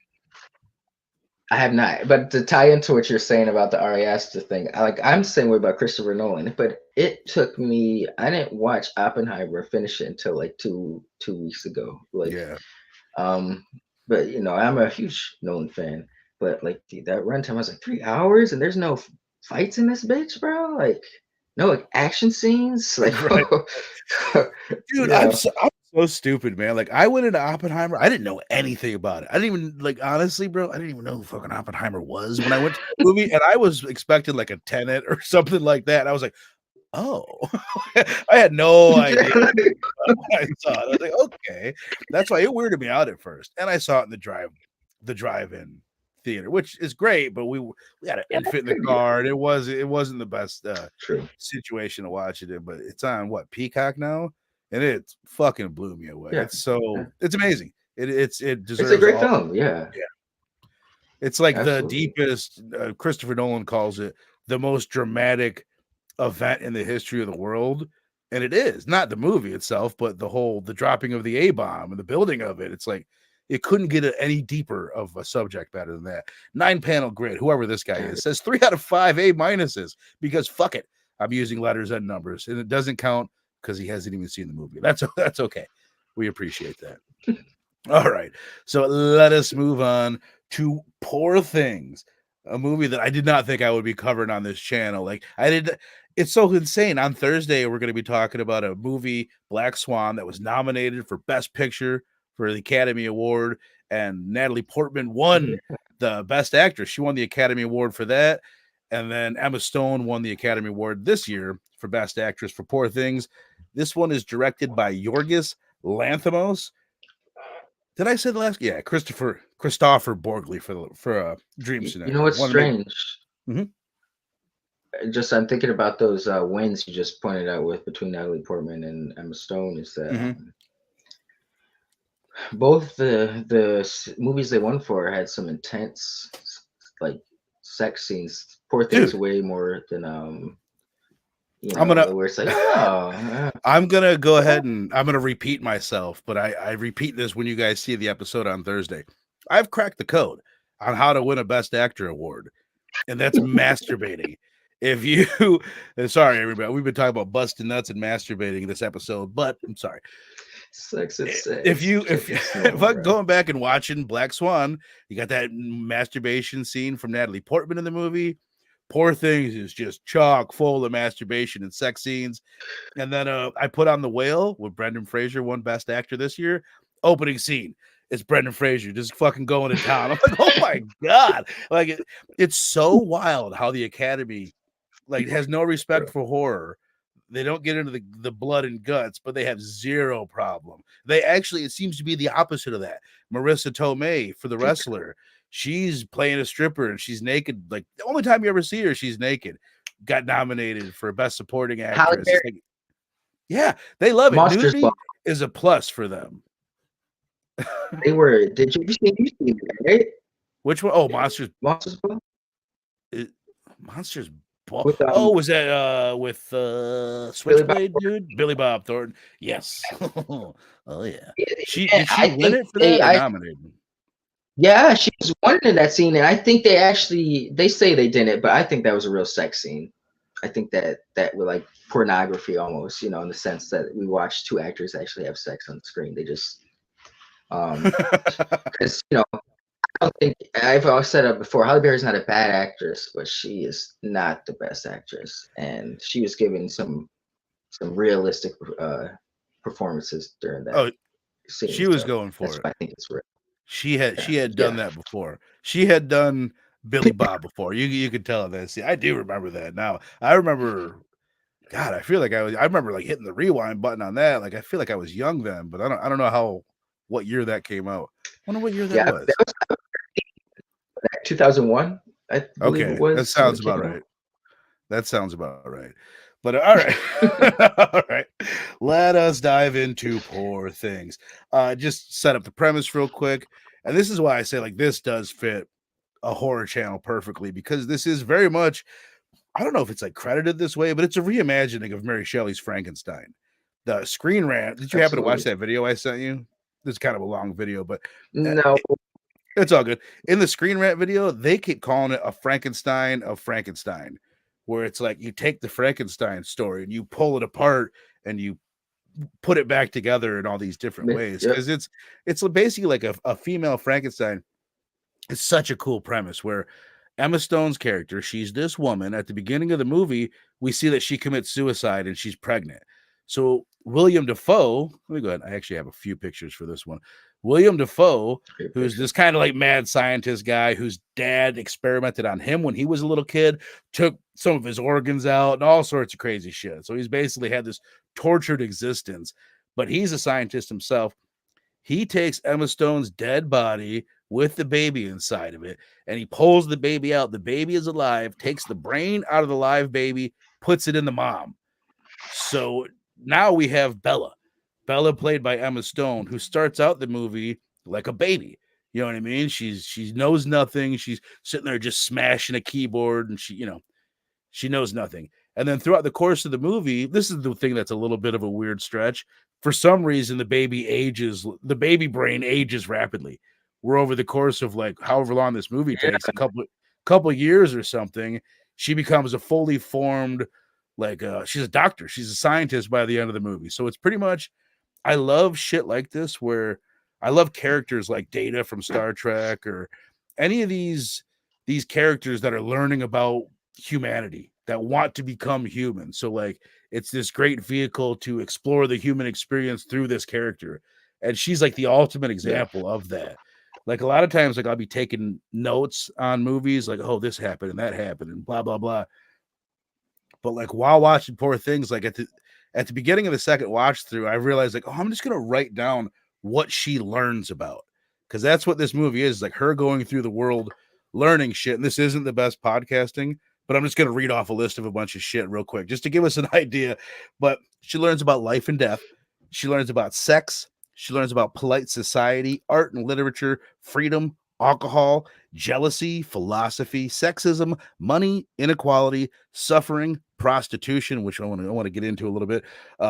I have not, but to tie into what you're saying about the Ari Aster thing, I'm the same way about Christopher Nolan. But it took me. I didn't watch Oppenheimer finish it until like two weeks ago. Yeah. Um, but I'm a huge Nolan fan. But like that runtime, I was like 3 hours, and there's no fights in this bitch, bro. Like no like action scenes. Like Right. Dude, you know, I'm so stupid, man. Like I went into Oppenheimer, I didn't know anything about it. I didn't even like honestly, bro. I didn't even know who fucking Oppenheimer was when I went to the movie, and I was expecting like a Tenet or something like that. I was like, oh, I had no idea when I saw it. I was like, okay, that's why it weirded me out at first. And I saw it in the drive-in theater, which is great, but we had an yeah, infant in the car, and it wasn't the best true. situation to watch it in. But it's on what, Peacock now, and it fucking blew me away. Yeah, yeah. It's amazing. It It's a deserves great all. film. Yeah, Yeah, it's like the absolutely. deepest. Christopher Nolan calls it the most dramatic event in the history of the world. And it is not the movie itself, but the dropping of the A bomb and the building of it. It's like it couldn't get any deeper of a subject better than that. 9-panel grid, whoever this guy is, says 3 out of 5 A minuses because fuck it. I'm using letters and numbers, and it doesn't count because he hasn't even seen the movie. That's okay. We appreciate that. All right. So let us move on to Poor Things, a movie that I did not think I would be covering on this channel. Like I did. It's so insane. On Thursday, we're going to be talking about a movie, Black Swan, that was nominated for Best Picture for the Academy Award, and Natalie Portman won the Best Actress. She won the Academy Award for that. And then Emma Stone won the Academy Award this year for Best Actress for Poor Things. This one is directed by Yorgos Lanthimos. Did I say the last? Yeah, Kristoffer Borgli for Dream You know Scenario. what's Want to make strange? Mhm. Just I'm thinking about those wins you just pointed out with between Natalie Portman and Emma Stone. Is that Mhm. both the movies they won for had some intense like sex scenes. Poor Things Dude, way more than I'm gonna where it's like oh I'm gonna go ahead and I'm gonna repeat myself, but I repeat this when you guys see the episode on Thursday. I've cracked the code on how to win a Best Actor award, and that's masturbating. If you, sorry everybody, we've been talking about busting nuts and masturbating this episode, but I'm sorry. sex it's If sex. you Check if your if snoring, I'm bro. going back and watching Black Swan, you got that masturbation scene from Natalie Portman in the movie. Poor Things is just chock full of masturbation and sex scenes. And then I put on The Whale with Brendan Fraser, won Best Actor this year. Opening scene. It's Brendan Fraser just fucking going to town. I'm like, oh my God. Like it's so wild how the Academy like has no respect Bro. for horror. They don't get into the blood and guts, but they have zero problem. They actually, it seems to be the opposite of that. Marissa Tomei for The Wrestler, she's playing a stripper and she's naked. Like the only time you ever see her, she's naked. Got nominated for Best Supporting Halle Actress. Berry, It's like, Yeah, they love it. Monsters Ball. Nudity is a plus for them. They were. Did you seen that, right? Which one? Oh, Monsters. Monsters Ball It, Monsters Ball. with Oh, was that with Billy Bob Switchblade dude? Billy Bob Thornton. Yes. Oh yeah. And Did she I win think it for that or nominated? yeah, she was wanted in that scene, and I think they say they didn't, but I think that was a real sex scene. I think that was like pornography almost, in the sense that we watch two actors actually have sex on the screen. They just because I don't think I've always said it before. Halle Berry's not a bad actress, but she is not the best actress, and she was giving some realistic performances during that Oh, scene. she was So going that's for it. why I think it's real. She had done Yeah. that before. She had done Billy Bob before. You could tell that. See, I do remember that now. I remember. God, I feel like I remember like hitting the rewind button on that. Like I feel like I was young then, but I don't know what year that came out. I wonder what year that Yeah, was. that was 2001, I believe it Okay, that was when sounds it about came right. out. That sounds about right. But all right. All right. Let us dive into Poor Things. Just set up the premise real quick. And this is why I say like this does fit a horror channel perfectly, because this is very much, I don't know if it's like credited this way, but it's a reimagining of Mary Shelley's Frankenstein. The Screen Rant. Did you happen to watch Absolutely. that video I sent you? This is kind of a long video, but No, it's all good. In the Screen Rant video, they keep calling it a Frankenstein of Frankenstein, where it's like you take the Frankenstein story and you pull it apart and you put it back together in all these different ways. yep, Because it's basically like a female Frankenstein. It's such a cool premise where Emma Stone's character, she's this woman. At the beginning of the movie, we see that she commits suicide and she's pregnant. So William Dafoe, let me go ahead. I actually have a few pictures for this one. William Dafoe, great who's picture. this kind of like mad scientist guy whose dad experimented on him when he was a little kid, took some of his organs out and all sorts of crazy shit. So he's basically had this tortured existence, but he's a scientist himself. He takes Emma Stone's dead body with the baby inside of it, and he pulls the baby out. The baby is alive, takes the brain out of the live baby, puts it in the mom. So now we have Bella. Bella, played by Emma Stone, who starts out the movie like a baby. You know what I mean? She knows nothing. She's sitting there just smashing a keyboard, and she knows nothing. And then throughout the course of the movie, this is the thing that's a little bit of a weird stretch. For some reason, the baby brain ages rapidly. We're over the course of like however long this movie takes, a couple years or something, she becomes a fully formed, like she's a doctor, she's a scientist by the end of the movie. So it's pretty much, I love shit like this where I love characters like Data from Star Trek or any of these characters that are learning about humanity, that want to become human. So like it's this great vehicle to explore the human experience through this character. And she's like the ultimate Yeah, example of that. Like a lot of times, like I'll be taking notes on movies, like, oh, this happened and that happened and blah, blah, blah. But like while watching Poor Things, like at the beginning of the second watch through, I realized like, oh, I'm just gonna write down what she learns about, because that's what this movie is, like her going through the world learning shit. And this isn't the best podcasting, but I'm just gonna read off a list of a bunch of shit real quick just to give us an idea. But she learns about life and death. She learns about sex. She learns about polite society, art and literature, freedom, alcohol, jealousy, philosophy, sexism, money, inequality, suffering, prostitution, which I want to get into a little bit,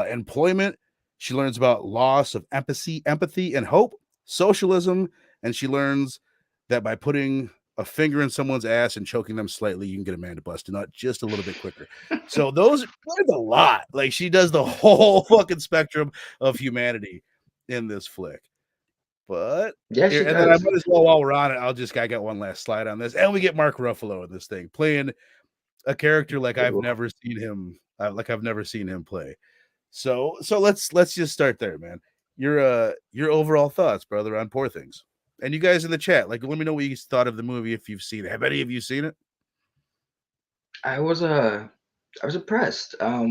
employment. She learns about loss of empathy, and hope, socialism, and she learns that by putting a finger in someone's ass and choking them slightly, you can get a man to bust a nut just a little bit quicker. So there's a lot. Like she does the whole fucking spectrum of humanity in this flick. But yeah, here, she and then I does. might as well, while we're on it, I got one last slide on this, and we get Mark Ruffalo in this thing playing a character like I've never seen him, play. So let's just start there, man. Your overall thoughts, brother, on Poor Things, and you guys in the chat, like, let me know what you thought of the movie if you've seen it. Have any of you seen it? I was I was impressed. I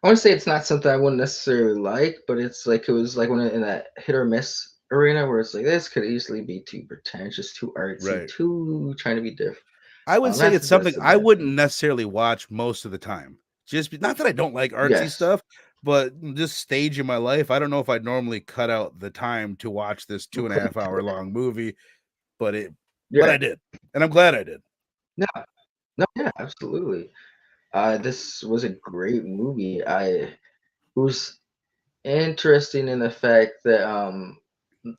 want to say it's not something I wouldn't necessarily like, but it's like it was like in that hit or miss arena where it's like this could easily be too pretentious, too artsy, Right. too trying to be different. I would say it's That's something the I bad wouldn't thing. necessarily watch most of the time. Just not that I don't like artsy Yes, stuff, but this stage in my life, I don't know if I'd normally cut out the time to watch this 2.5 hour long movie, but Yeah. I did, and I'm glad I did. No, no, yeah, absolutely. This was a great movie. It was interesting in the fact that,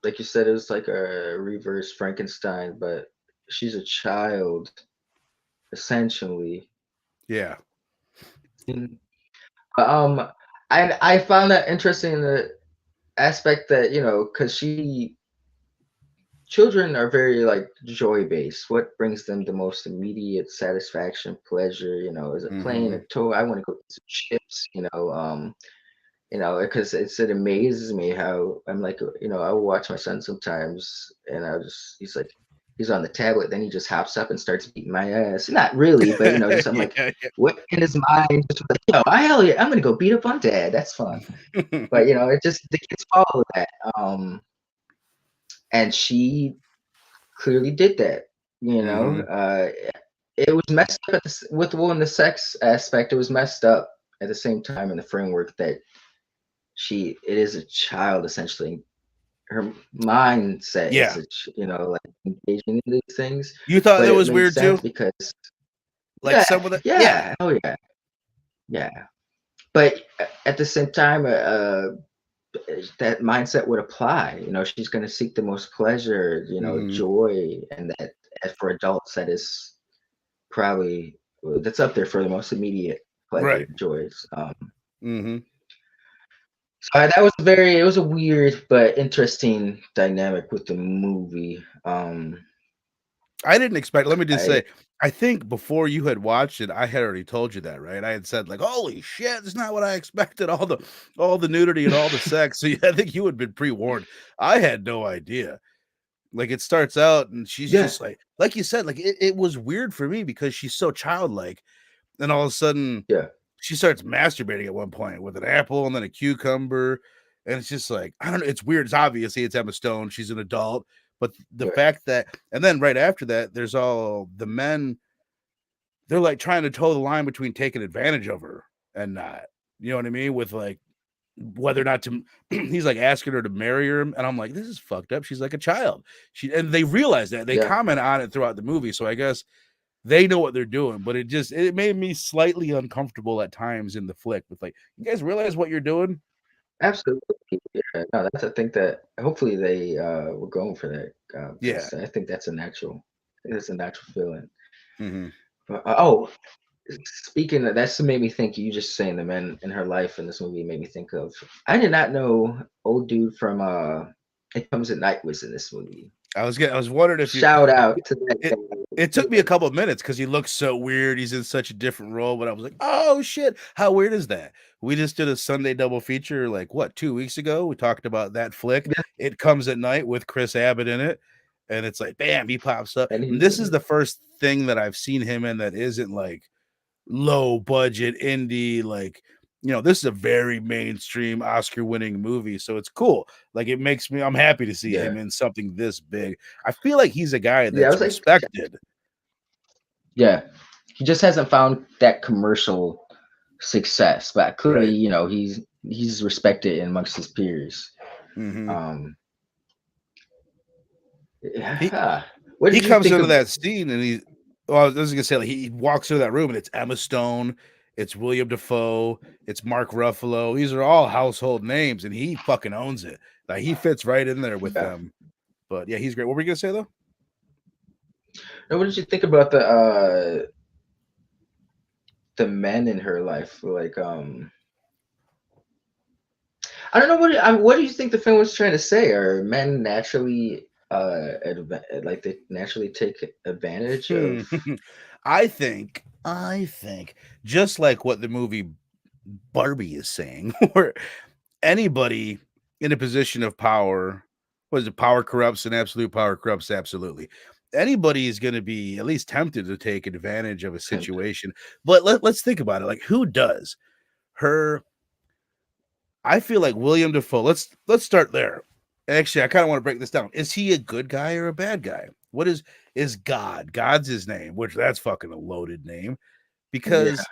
like you said, it was like a reverse Frankenstein, but she's a child, essentially. Yeah. And, um, I found that interesting in the aspect that, because children are very like joy based. What brings them the most immediate satisfaction, pleasure? Is it playing a Mm-hmm. toy? I want to go get some chips. Because it amazes me how I'm like, I will watch my son sometimes, and he's on the tablet, then he just hops up and starts beating my ass. Not really, but just I'm like, Yeah, what in his mind? Just like, hell yeah, I'm gonna go beat up on dad. That's fun. yeah. But it just the kids follow that. And she clearly did that. You know, Mm-hmm. uh, it was messed up with the sex aspect. It was messed up at the same time in the framework that it is a child essentially. Her mindset is Yeah. like engaging in these things, You thought but that it was made weird too? sense because Like some yeah, of the yeah. yeah, oh yeah, yeah. But at the same time, that mindset would apply. She's going to seek the most pleasure, Mm-hmm. joy, and for adults, that is probably that's up there for the most immediate pleasure, Right. joys. Mm-hmm. So it was a weird but interesting dynamic with the movie. I didn't expect, let me just I say, I think before you had watched it, I had already told you that, right? I had said like, "Holy shit, that's not what I expected, all the nudity and all the sex." So, yeah, I think you had been pre-warned. I had no idea. Like, it starts out and she's Yeah, just like you said, like it was weird for me because she's so childlike, and all of a sudden yeah, she starts masturbating at one point with an apple and then a cucumber, and it's just like, I don't know, it's weird. It's obviously it's Emma Stone, she's an adult, but the yeah, fact that, and then right after that, there's all the men, they're like trying to toe the line between taking advantage of her and not. You know what I mean? With like whether or not to he's like asking her to marry her, and I'm like, this is fucked up. She's like a child. And they realize that. They yeah. comment on it throughout the movie, so I guess they know what they're doing, but it made me slightly uncomfortable at times in the flick with like, you guys realize what you're doing? Absolutely. Yeah. No, that's I think that hopefully they were going for that Yeah. because I think that's a natural. I think that's a natural feeling. Hmm. But, speaking of that's made me think. You just saying the men in her life in this movie made me think of. I did not know old dude from It Comes at Night was in this movie. I was wondering if you Shout out to that it it guy. took me a couple of minutes because he looks so weird. He's in such a different role, but I was like, oh shit, how weird is that? We just did a Sunday double feature like what, 2 weeks ago. We talked about that flick. Yeah, It Comes at Night with Chris Abbott in it. And it's like, bam, he pops up. and And he's this in is it. the first thing that I've seen him in that isn't like low budget indie, like, this is a very mainstream Oscar winning movie, so it's cool. Like, I'm happy to see him Yeah, in something this big. I feel like he's a guy yeah. I that's was like, respected. yeah. He just hasn't found that commercial success, but clearly, Right. he's respected amongst his peers. Hmm. Um, he yeah. What he did you comes think into of? that scene and well, I was gonna say, like, he walks through that room and it's Emma Stone, it's William Defoe, it's Mark Ruffalo. These are all household names, and he fucking owns it. Like, he fits right in there with Yeah. them. But yeah, he's great. What were you gonna say though? Now, what did you think about the men in her life? Like, I don't know what do you think the film was trying to say? Are men naturally like they naturally take advantage Hmm. of? I think just like what the movie Barbie is saying, where anybody in a position of power, what is it? Power corrupts and absolute power corrupts absolutely. Anybody is going to be at least tempted to take advantage of a Tempted. situation. But let's think about it. Like, who does? Her I feel like William Defoe. Let's start there. Actually, I kind of want to break this down. Is he a good guy or a bad guy? What is God? God's his name, which that's fucking a loaded name Yeah. because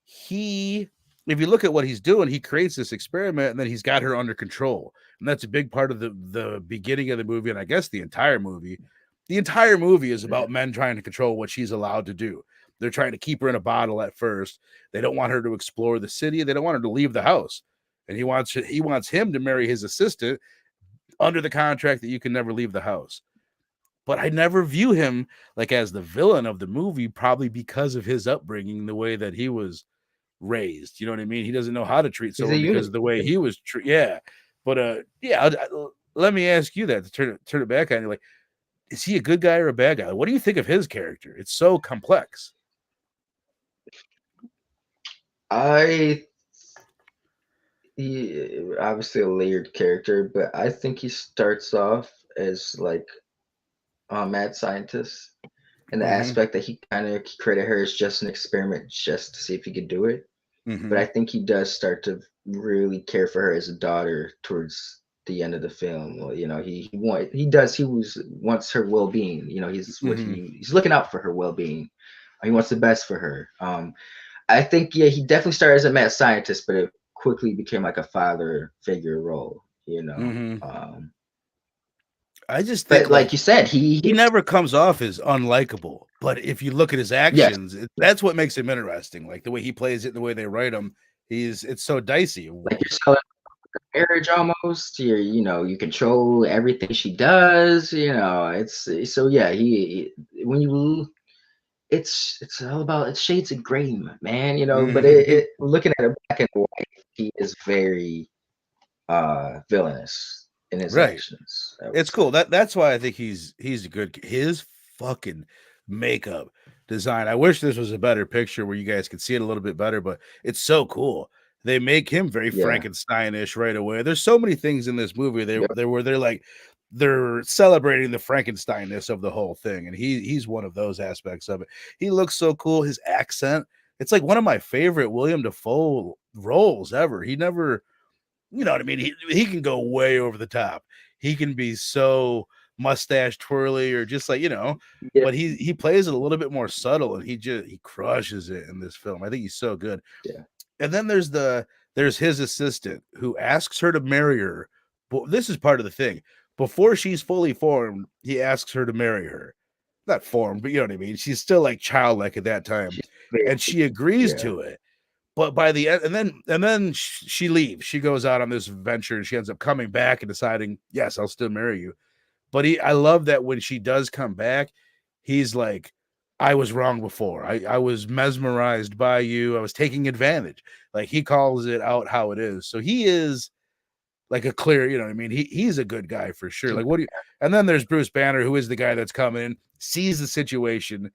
he if you look at what he's doing, he creates this experiment and then he's got her under control. And that's a big part of the beginning of the movie. And I guess the entire movie. The entire movie is about men trying to control what she's allowed to do. They're trying to keep her in a bottle at first. They don't want her to explore the city. They don't want her to leave the house. And he wants him to marry his assistant under the contract that you can never leave the house. But I never view him like as the villain of the movie, probably because of his upbringing, the way that he was raised. You know what I mean? He doesn't know how to treat someone because of the way he was treated. Yeah. But let me ask you that to turn it back on you. Like, is he a good guy or a bad guy? What do you think of his character? It's so complex. He obviously a layered character, but I think he starts off as like a mad scientist, and the aspect that he kind of created her as just an experiment, just to see if he could do it. But I think he does start to really care for her as a daughter towards the end of the film. Well, you know, he wants her well-being. You know, he's looking out for her well-being. He wants the best for her. I think he definitely started as a mad scientist, but it quickly became like a father figure role. You know, I just think, like you said, he never comes off as unlikable. But if you look at his actions, that's what makes him interesting. Like the way he plays it, the way they write him, it's so dicey. Like you're selling marriage almost. You control everything she does. You know, it's so yeah. It's all about shades of gray, man. You know, but looking at it black and white, he is very villainous in his actions. It's cool. That's why I think he's a good. His fucking makeup design. I wish this was a better picture where you guys could see it a little bit better, but it's so cool. They make him very Frankenstein-ish right away. There's so many things in this movie they're celebrating the Frankenstein-ness of the whole thing, and he's one of those aspects of it. He looks so cool. His accent, it's like one of my favorite William Dafoe roles ever. He never, you know what I mean? He can go way over the top. He can be so mustache twirly or just like, but he plays it a little bit more subtle, and he crushes it in this film. I think he's so good. Yeah. And then there's his assistant who asks her to marry her. But this is part of the thing. Before she's fully formed, he asks her to marry her. Not formed, but you know what I mean? She's still like childlike at that time. And she agrees to it. But by the end, and then she leaves. She goes out on this venture and she ends up coming back and deciding, yes, I'll still marry you. But I love that when she does come back, he's like, I was wrong before. I was mesmerized by you. I was taking advantage. Like he calls it out how it is. So he is like a clear, you know what I mean? He's a good guy for sure. Like and then there's Bruce Banner, who is the guy that's coming in, sees the situation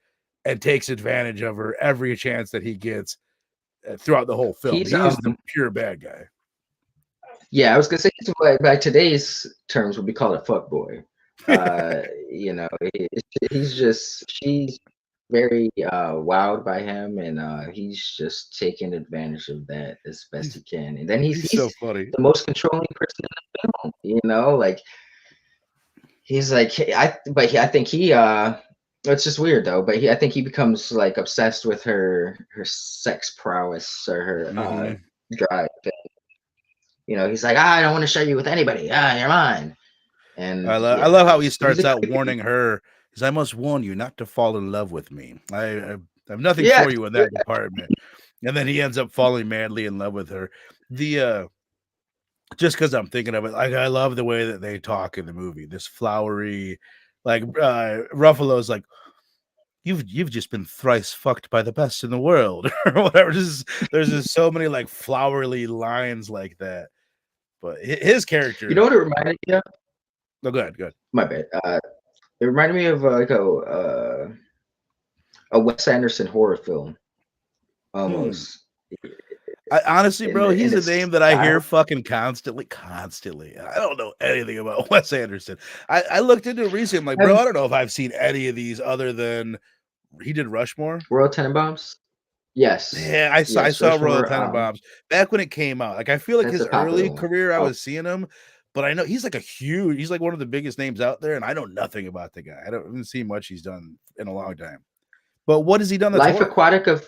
and takes advantage of her every chance that he gets throughout the whole film. He's the pure bad guy. Yeah, I was gonna say by today's terms would be called a fuck boy. You know, she's very wowed by him, and he's just taking advantage of that as best he can. And then he's so funny, the most controlling person in the film. You know, like he's like I think he it's just weird though, but I think he becomes like obsessed with her sex prowess or her drive. You know, he's like, I don't want to share you with anybody. You're mine. And I love how he starts out warning her. Because I must warn you not to fall in love with me. I have nothing for you in that department. And then he ends up falling madly in love with her. Just because I'm thinking of it, like I love the way that they talk in the movie. This flowery, like Ruffalo's like, you've just been thrice fucked by the best in the world or whatever. There's just so many like flowery lines like that. But his character, you know what it reminded me of? No, go ahead. My bad. It reminded me of like a Wes Anderson horror film, almost. I honestly, bro, he's a name that I hear fucking constantly. I don't know anything about Wes Anderson. I looked into it recently. I'm like, bro, I don't know if I've seen any of these other than he did Rushmore. Royal Tenenbaums? Yes. Yeah, I saw Royal Tenenbaums back when it came out. Like, I feel like his early career, I was seeing him. But I know he's like he's like one of the biggest names out there, and I know nothing about the guy. I haven't seen much he's done in a long time. But what has he done? Life Aquatic of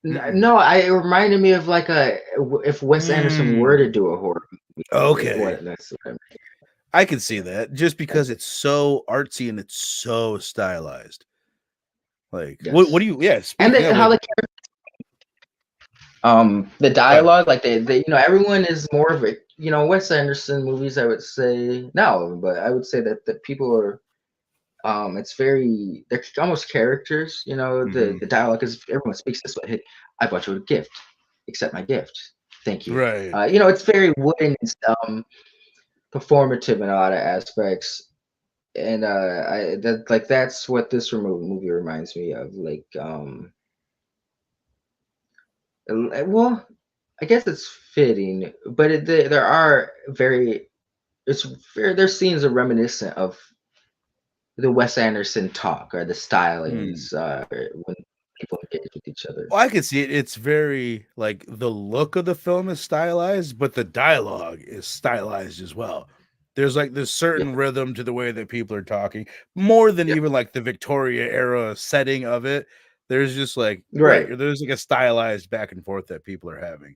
Mm-mm. No, it reminded me of like if Wes Anderson were to Mm. do a horror movie. Okay. That's what I mean. I can see that just because it's so artsy and it's so stylized. Like, what do Yes, you? Yeah, and speaking of how like, the go ahead. dialogue, like everyone is more of a Wes Anderson movies. I would say no, but I would say that the people are it's very they're almost characters. Mhm. The dialogue is everyone speaks this way. Hey, I bought you a gift. Accept my gift. Thank you. Right. It's very wooden and performative in a lot of aspects. And that's what this movie reminds me of. Like, well, I guess it's fitting, but there are there's scenes are reminiscent of the Wes Anderson talk or the Mm. stylings when people engage with each other. Well, I can see it. It's very like the look of the film is stylized, but the dialogue is stylized as well. There's like this Yeah, certain rhythm to the way that people are talking, more than yeah, even like the Victoria era setting of it. There's just like right, right. there's like a stylized back and forth that people are having.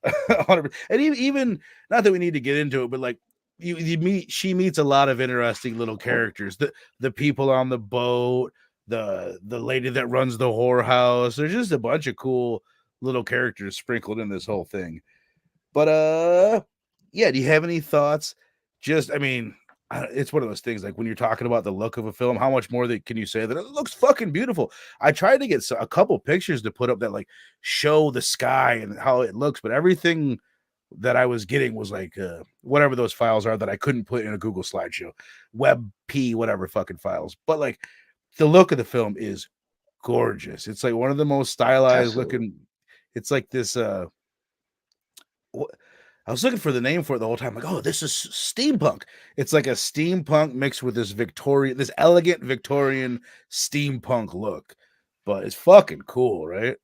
100%. And even not that we need to get into it, but like she meets a lot of interesting little characters. The people on the boat, the lady that runs the whorehouse. There's just a bunch of cool little characters sprinkled in this whole thing. But yeah, do you have any thoughts? Just I mean, it's one of those things like when you're talking about the look of a film, how much more that can you say that it looks fucking beautiful? I tried to get a couple pictures to put up that like show the sky and how it looks, but everything that I was getting was like whatever those files are that I couldn't put in a Google slideshow, WebP, whatever fucking files. But like the look of the film is gorgeous. It's like one of the most stylized Absolutely. looking. It's like this I was looking for the name for it the whole time. Like, oh, this is steampunk. It's like a steampunk mixed with this elegant Victorian steampunk look. But it's fucking cool, right?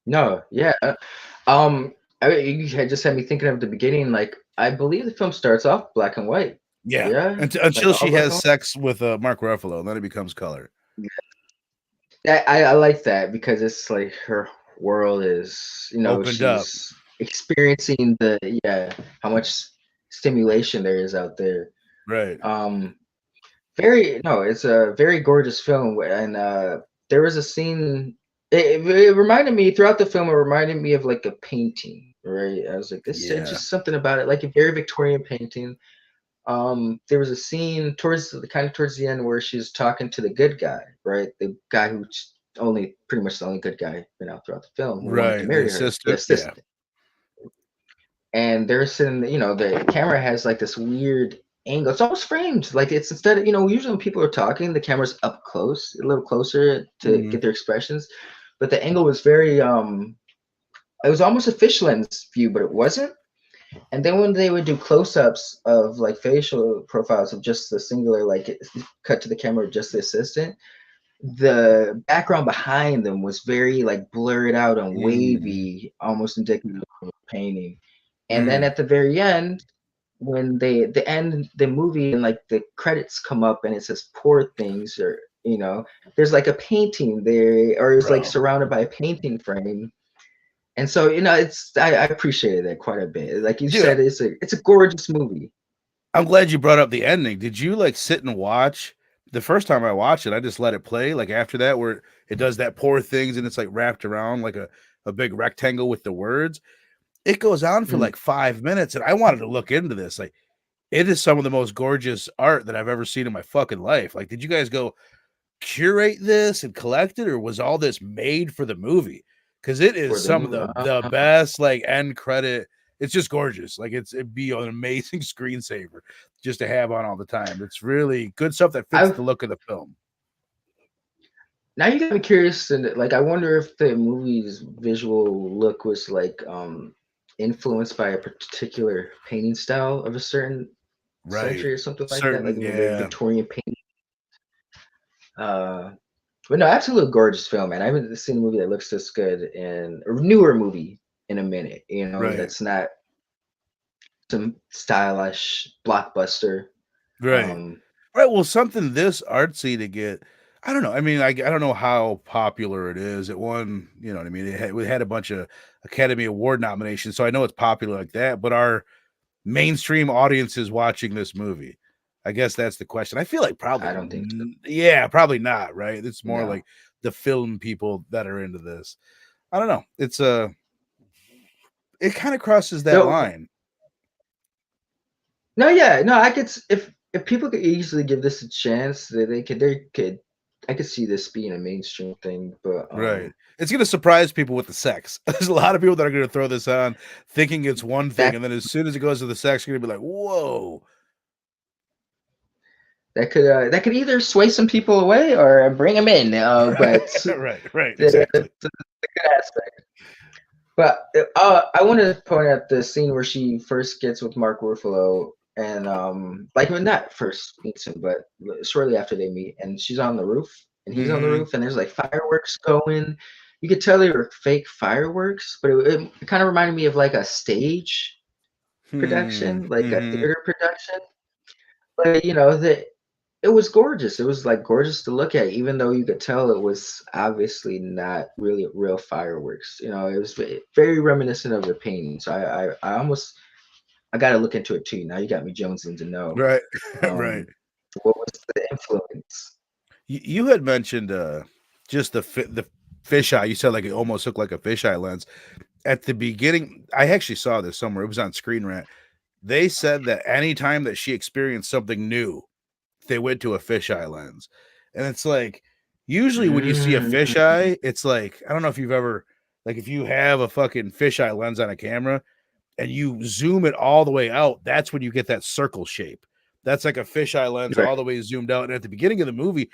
No, yeah. Um, you had just had me thinking of the beginning. Like, I believe the film starts off black and white. Yeah. Yeah, like Until all she black has and sex with Mark Ruffalo, and then it becomes color. white. I like that because it's like her world is, Opened up. she's experiencing how much stimulation there is out there. Right. Um, very no, it's a very gorgeous film, and there was a scene. It reminded me throughout the film. It reminded me of like a painting, right? I was like, this Yeah. just something about it, like a very Victorian painting. There was a scene towards the end where she's talking to the good guy, right? The guy who's only pretty much the only good guy been out throughout the film who wanted to Right. The marry her, the assistant. Yeah. assistant. And they're sitting, the camera has like this weird angle. It's almost framed. Like it's instead of, usually when people are talking, the camera's up close, a little closer to Mhm. get their expressions. But the angle was very it was almost a fish lens view, but it wasn't. And then when they would do close-ups of like facial profiles of just the singular, like cut to the camera of just the assistant, the background behind them was very like blurred out and Mhm. wavy, almost indicative of a painting. And then Mhm. at the very end, when the end the movie and like the credits come up and it says poor things or there's like a painting there or it's like Bro. surrounded by a painting frame, and so I appreciated that quite a bit. Like you Dude, said, it's a gorgeous movie. I'm glad you brought up the ending. Did you like sit and watch the first time I watched it? I just let it play. Like after that, where it does that poor things and it's like wrapped around like a big rectangle with the words. It goes on for Mm, like 5 minutes, and I wanted to look into this. Like, it is some of the most gorgeous art that I've ever seen in my fucking life. Like, did you guys go curate this and collect it, or was all this made for the movie? Because it is for the some of movie. the best like end credit. It's just gorgeous. Like it'd be an amazing screensaver just to have on all the time. It's really good stuff that fits I've the look of the film. Now you got me curious, and like I wonder if the movie's visual look was like influenced by a particular painting style of a certain Right. century or something like that, like Certain, the yeah. Victorian painting. Uh, but no, absolute gorgeous film, man. I haven't seen a movie that looks this good in a newer movie in a minute. Right. That's not some stylish blockbuster. Right. Um, Right. Well, something this artsy to get. I don't know. I mean, I don't know how popular it is. It won, you know what I mean? We had a bunch of Academy Award nominations, so I know it's popular like that. But our mainstream audiences watching this movie? I guess that's the question. I feel like I don't think so. yeah, probably not, right? It's more No. like the film people that are into this. I don't know. It's it kind of crosses that No, line. no, yeah, no. I could if people could easily give this a chance, they could. I could see this being a mainstream thing, but Right. It's going to surprise people with the sex. There's a lot of people that are going to throw this on thinking it's one thing, that and then as soon as it goes to the sex, you're going to be like, "Whoa." that could either sway some people away or bring them in. But Right, exactly. it's a good aspect. But I want to point out the scene where she first gets with Mark Ruffalo, and like when not first meets him, but shortly after they meet, and she's on the roof, and he's on the Mhm. roof, and there's like fireworks going. You could tell they were fake fireworks, but it kind of reminded me of like a stage production, like a Mhm. theater production. But it was gorgeous. It was like gorgeous to look at, even though you could tell it was obviously not really real fireworks. It was very reminiscent of the painting. So I almost I got to look into it too. Now you got me jonesing to know Right. Right. um, what was the influence. You had mentioned just the fisheye. You said like it almost looked like a fisheye lens at the beginning. I actually saw this somewhere. It was on Screen Rant. They said that anytime that she experienced something new, they went to a fisheye lens, and it's like usually when you see a Mm, fisheye, it's like I don't know if you've ever like if you have a fucking fisheye lens on a camera and you zoom it all the way out, that's when you get that circle shape. That's like a fisheye lens right. all the way zoomed out. And at the beginning of the movie,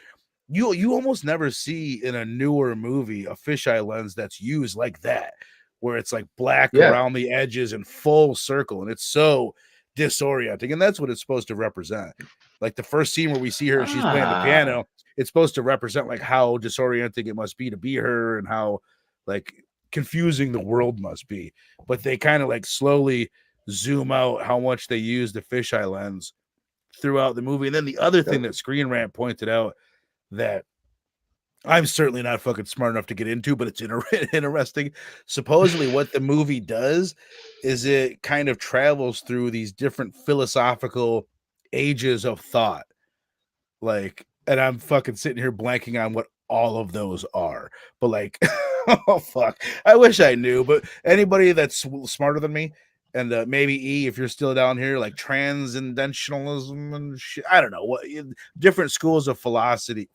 you almost never see in a newer movie a fisheye lens that's used like that, where it's like black Yeah. around the edges and full circle, and it's so disorienting. And that's what it's supposed to represent. Like the first scene where we see her and she's playing the Ah, piano, it's supposed to represent like how disorienting it must be her and how like confusing the world must be. But they kind of like slowly zoom out how much they use the fisheye lens throughout the movie. And then the other thing yep. that Screen Rant pointed out that I'm certainly not fucking smart enough to get into, but it's interesting. Supposedly, what the movie does is it kind of travels through these different philosophical ages of thought. Like, and I'm fucking sitting here blanking on what all of those are. But like, oh fuck, I wish I knew. But anybody that's smarter than me, and maybe E, if you're still down here, like transcendentalism and shit, I don't know what different schools of philosophy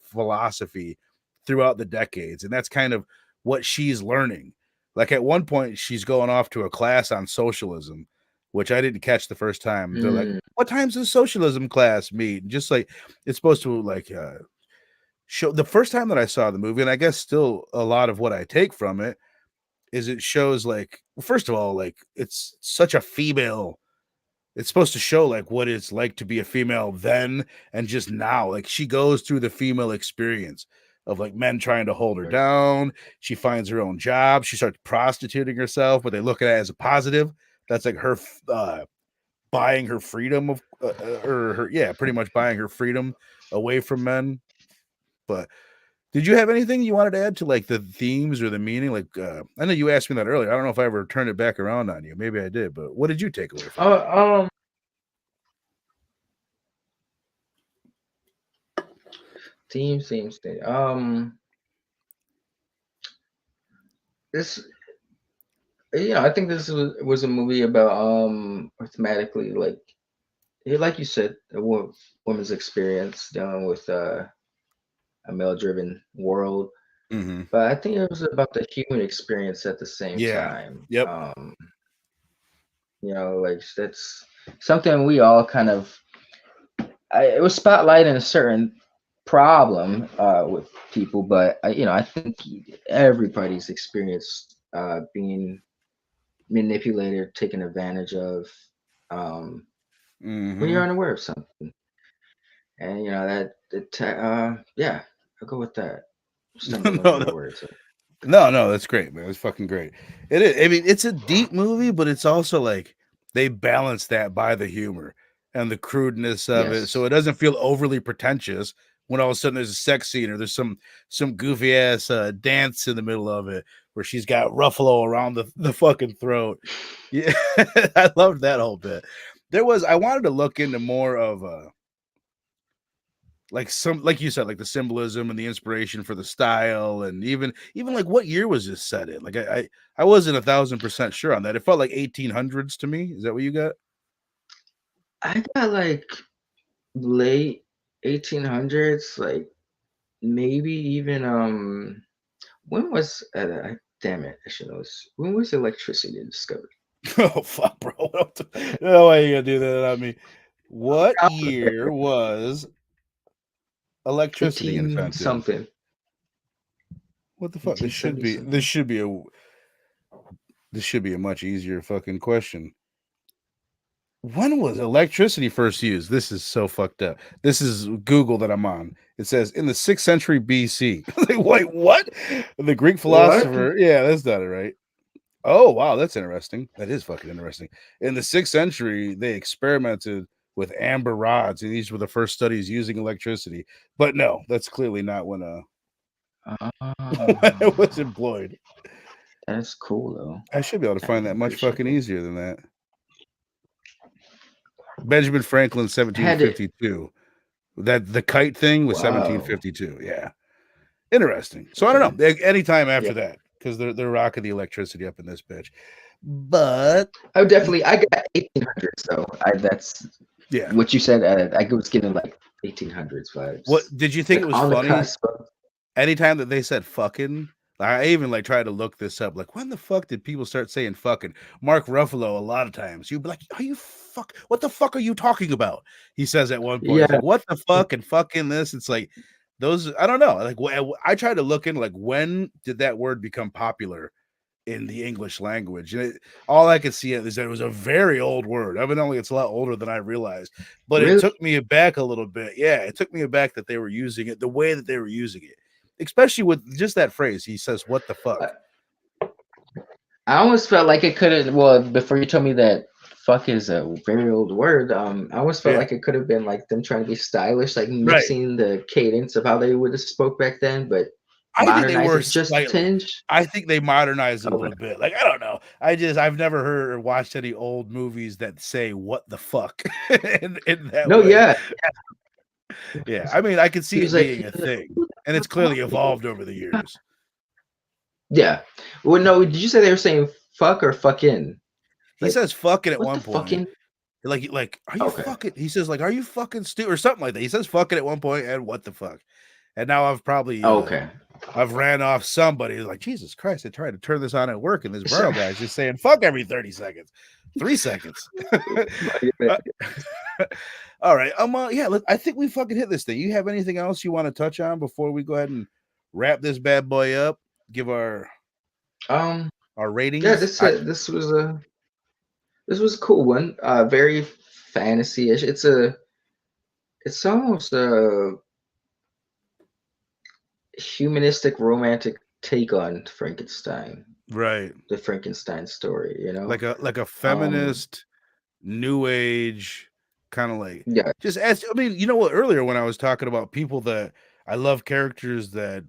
throughout the decades, and that's kind of what she's learning. Like at one point, she's going off to a class on socialism, which I didn't catch the first time. They're like, Mm, "What time's the socialism class meet?" And just like it's supposed to like show the first time that I saw the movie, and I guess still a lot of what I take from it is it shows like first of all, like it's such a female. It's supposed to show like what it's like to be a female then and just now. Like she goes through the female experience of like men trying to hold her right. down. She finds her own job. She starts prostituting herself, but they look at it as a positive. That's like her buying her freedom of or her yeah pretty much buying her freedom away from men. But did you have anything you wanted to add to like the themes or the meaning? Like I know you asked me that earlier. I don't know if I ever turned it back around on you. Maybe I did, but what did you take away from it? Oh, theme. This I think this was a movie about thematically like you said, woman's experience dealing with a male-driven world. Mm-hmm. But I think it was about the human experience at the same Yeah. time. Yep. Like that's something we all kind of. It was spotlighting a certain problem with people, but I think everybody's experienced being manipulated, taken advantage of um, when you're Mm-hmm. unaware of something. And yeah, I'll go with that. Stumbling over no, my no, words. no. That's great, man. It's fucking great. It is. I mean, it's a deep movie, but it's also like they balance that by the humor and the crudeness of it, so Yes. it doesn't feel overly pretentious, when all of a sudden there's a sex scene or there's some goofy ass dance in the middle of it where she's got Ruffalo around the fucking throat. Yeah, I loved that whole bit. I wanted to look into more of like you said, like the symbolism and the inspiration for the style, and even like what year was this set in? Like I wasn't 1,000% sure on that. It felt like 1800s to me. Is that what you got? I got like late 1800s, like maybe even when was damn it, I should know this. When was electricity discovered? Oh fuck, bro! No way you gonna do that on me. What year was electricity 18 invented? something. What the fuck? 1870 something. This should be a much easier fucking question. When was electricity first used? This is so fucked up. This is Google that I'm on. It says in the 6th century BC. Like, wait, what? The Greek What? philosopher. Yeah, that's not it, right? Oh, wow, that's interesting. That is fucking interesting. In the 6th century, they experimented with amber rods, and these were the first studies using electricity. But no, that's clearly not when when it was employed. That's cool though. I should be able to find I that much appreciate fucking it. easier than that. Benjamin Franklin, Had it. 1752. That the kite thing was Wow. 1752. Yeah. Interesting. So I Okay. don't know. Anytime after Yeah. that, because they're rocking the electricity up in this bitch. But I got 1800s though. That's yeah. what you said. I was getting like 1800s vibes. What did you think Like it was on the funny? cusp of, Anytime that they said fucking, I even like tried to look this up. Like, when the fuck did people start saying fucking? Mark Ruffalo, a lot of times, you'd be like, are you fuck? What the fuck are you talking about? He says at one point, he's yeah. like, what the fuck and fucking this? It's like those, I don't know. Like, I tried to look in, like, when did that word become popular in the English language? And all I could see is that it was a very old word. Evidently, it's a lot older than I realized, but it Really? took me aback a little bit. Yeah, it took me aback that they were using it the way that they were using it, especially with just that phrase. He says, "What the fuck?" I almost felt like it could have. Well, before you told me that fuck is a very old word, I almost felt Yeah, like it could have been like them trying to be stylish, like right. mixing the cadence of how they would have spoke back then, but I think they modernize were it just a slightly. tinge. I think they modernized it a Okay. little bit. Like, I don't know. I've never heard or watched any old movies that say "what the fuck" in that No, way. yeah. Yeah, I mean, I could He see was it like, being a thing, and it's clearly evolved over the years. yeah. Well, no, did you say they were saying fuck or fuck in? He Like, says "fucking" at what the one point. fucking? Like, are you Okay. fucking? He says, like, are you fucking stupid or something like that. He says "fucking" at one point, and what the fuck. And now I've probably Okay. I've ran off somebody like, Jesus Christ, I tried to turn this on at work, and this Burrow Sorry. guy's just saying fuck every 30 seconds, 3 seconds. Uh, all right. Yeah, I think we fucking hit this thing. You have anything else you want to touch on before we go ahead and wrap this bad boy up? Give our Um. Yeah. ratings. This was a cool one. Very fantasy-ish. It's almost a humanistic romantic take on Frankenstein, Right. the Frankenstein story, you know? Like a Um, feminist new age kind of like yeah, just as I mean, you know what, earlier when I was talking about people that I love characters that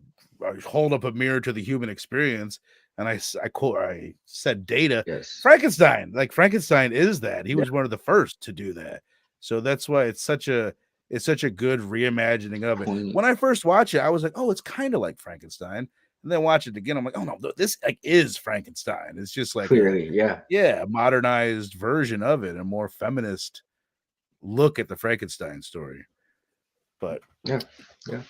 hold up a mirror to the human experience, and I said Data. yes. Frankenstein, like Frankenstein is that. He Yeah, was one of the first to do that. So that's why it's such a good reimagining of it. Queen, When I first watched it, I was like, oh, it's kind of like Frankenstein. And then watch it again, I'm like, oh no, this like is Frankenstein. It's just like clearly, yeah. a modernized version of it, a more feminist look at the Frankenstein story. But Yeah, yeah.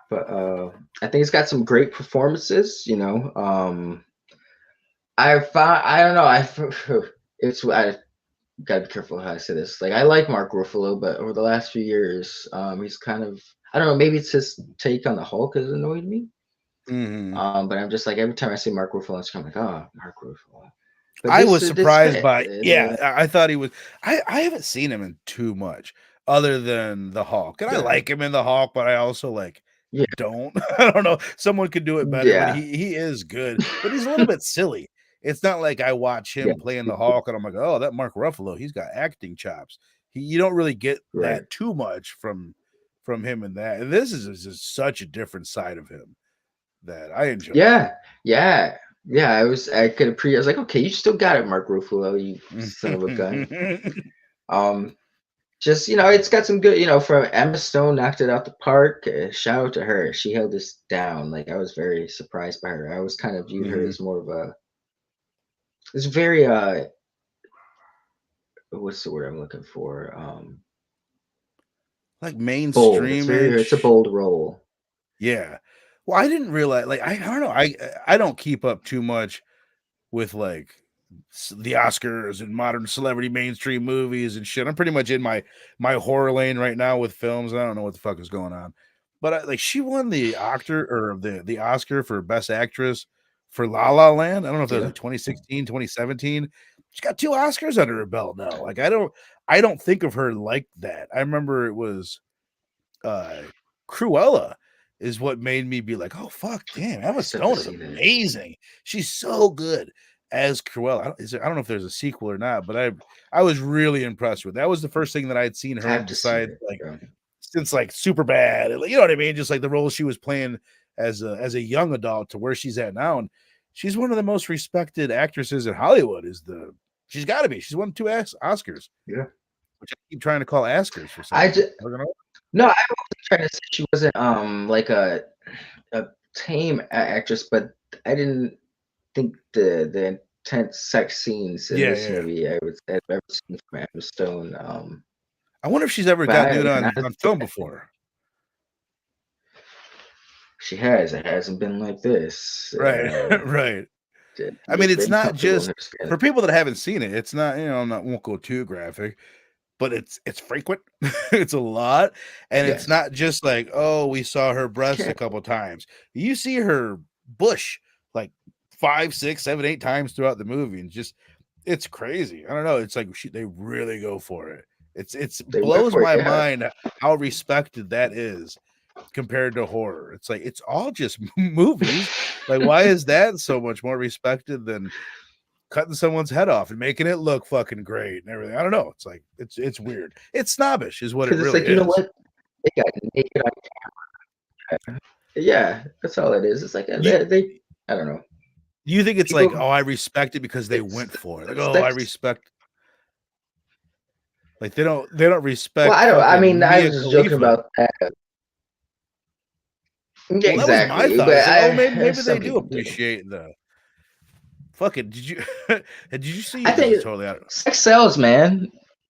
But I think it's got some great performances, you know. I don't know, I gotta be careful how I say this. Like I like Mark Ruffalo, but over the last few years, he's kind of I don't know, maybe it's his take on the Hulk has annoyed me. mhm. But I'm just like every time I see Mark Ruffalo, I'm like, oh, Mark Ruffalo. But I was this surprised fit. by I thought he was I haven't seen him in too much other than the Hulk. And I Yeah, like him in the Hulk, but I also like yeah, don't. I don't know. Someone could do it better, but yeah, he is good. But he's a little bit silly. It's not like I watch yeah. him playing the Hulk and I'm like, oh, that Mark Ruffalo, he's got acting chops. You don't really get Right. that too much from from him in that. And this is just such a different side of him that I enjoy. Yeah, yeah, yeah. I could appreciate. I was like, okay, you still got it, Mark Ruffalo, you son of a gun. Just it's got some good. From Emma Stone knocked it out the park. Shout out to her. She held this down. Like, I was very surprised by her. I always kind of viewed her as more of a. It's very what's the word I'm looking for? Like Bold. It's a mainstreamish. bold role. Yeah. Well, I didn't realize. Like, I don't know. I don't keep up too much with like the Oscars and modern celebrity mainstream movies and shit. I'm pretty much in my horror lane right now with films. I don't know what the fuck is going on, but like she won the actor or the Oscar for Best Actress for La La Land. I don't know if that was Yeah. like 2016, 2017. She's got 2 Oscars under her belt now. Like, I don't think of her like that. I remember it was Cruella is what made me be like, oh fuck, damn, I Emma still have Stone to is see that. amazing. She's so good as Cruella. I don't know if there's a sequel or not, but I was really impressed with that. Was the first thing that I had seen I her have in to see besides it. like Yeah. since like Super Bad, you know what I mean? Just like the role she was playing as a young adult to where she's at now, and she's one of the most respected actresses in Hollywood. She's got to be. She's won 2 Oscars, Yeah. which I keep trying to call Oscars for some I reason. just no. I wasn't trying to say she wasn't like a tame actress, but I didn't think the intense sex scenes in this Yeah. movie I've ever seen from Emma Stone. I wonder if she's ever But got nude man, on film before. she has. It hasn't been like this. Right, right. I You're mean, it's very not comfortable in just her skin. for people that haven't seen it. It's not, won't go too graphic, but it's frequent. It's a lot, and it's Yes. not just like, oh, we saw her breast a Careful. couple times. You see her bush like 5, 6, 7, 8 times throughout the movie, and just it's crazy. I don't know. It's like they really go for it. It's They went blows for it. my Yeah. mind how respected that is compared to horror. It's like it's all just movies. Like, why is that so much more respected than cutting someone's head off and making it look fucking great and everything? I don't know. It's like it's weird. It's snobbish, is what it Because it's really like, you know is. what? They got naked on camera. Yeah, that's all it is. It's like You I don't know. you think it's like, People, oh, I respect it because they it's went for it. Like, it's oh, I that's respect. Like they don't well, respect I don't. I mean, fucking I Mia was just joking Khalifa. about that. Yeah, Well, that was my exactly. thought. But It's like, oh, maybe they some do people do. appreciate the fucking. Did you see? I This is think totally out. sex sells, man.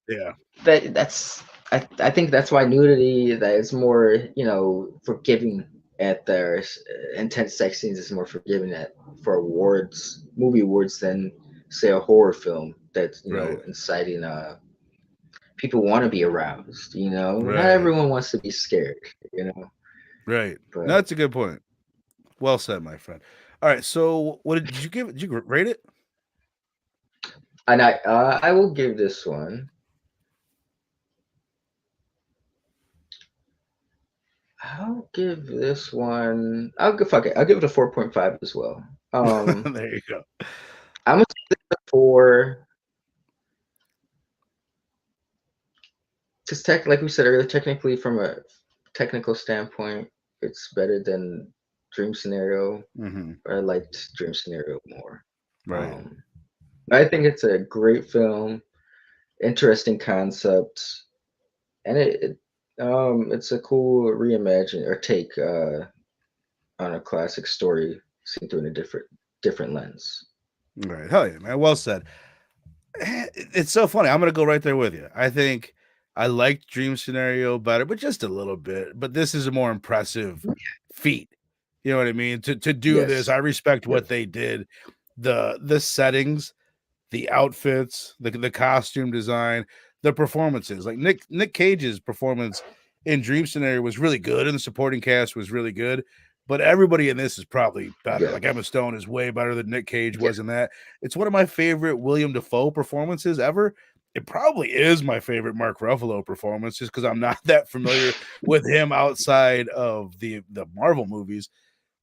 Yeah. That's I think that's why nudity that is more forgiving at their intense sex scenes is more forgiving at for movie awards than say a horror film that's Right. inciting people want to be aroused. Not Right. everyone wants to be scared. Right. No, But that's a good point. Well said, my friend. All right. So, what did you give? Did you rate it? and I will give this one. I'll give this one. Fuck it. I'll give it a 4.5 as well. There you go. I'm gonna say this a 4. Just like we said earlier, technically from a technical standpoint, it's better than Dream Scenario. Mm-hmm. I liked Dream Scenario more. Right. I think it's a great film, interesting concept, and it's a cool reimagine or take on a classic story seen through in a different lens. Right. Hell yeah, man. Well said. It's so funny. I'm gonna go right there with you. I think I liked Dream Scenario better, but just a little bit. But this is a more impressive feat. You know what I mean? To do this, Yes. I respect what Yes. they did. The settings, the outfits, the costume design, the performances. Like Nick Cage's performance in Dream Scenario was really good, and the supporting cast was really good. But everybody in this is probably better. Yeah. Like Emma Stone is way better than Nick Cage Yeah. was in that. It's one of my favorite William Dafoe performances ever. It probably is my favorite Mark Ruffalo performance, just because I'm not that familiar with him outside of the Marvel movies.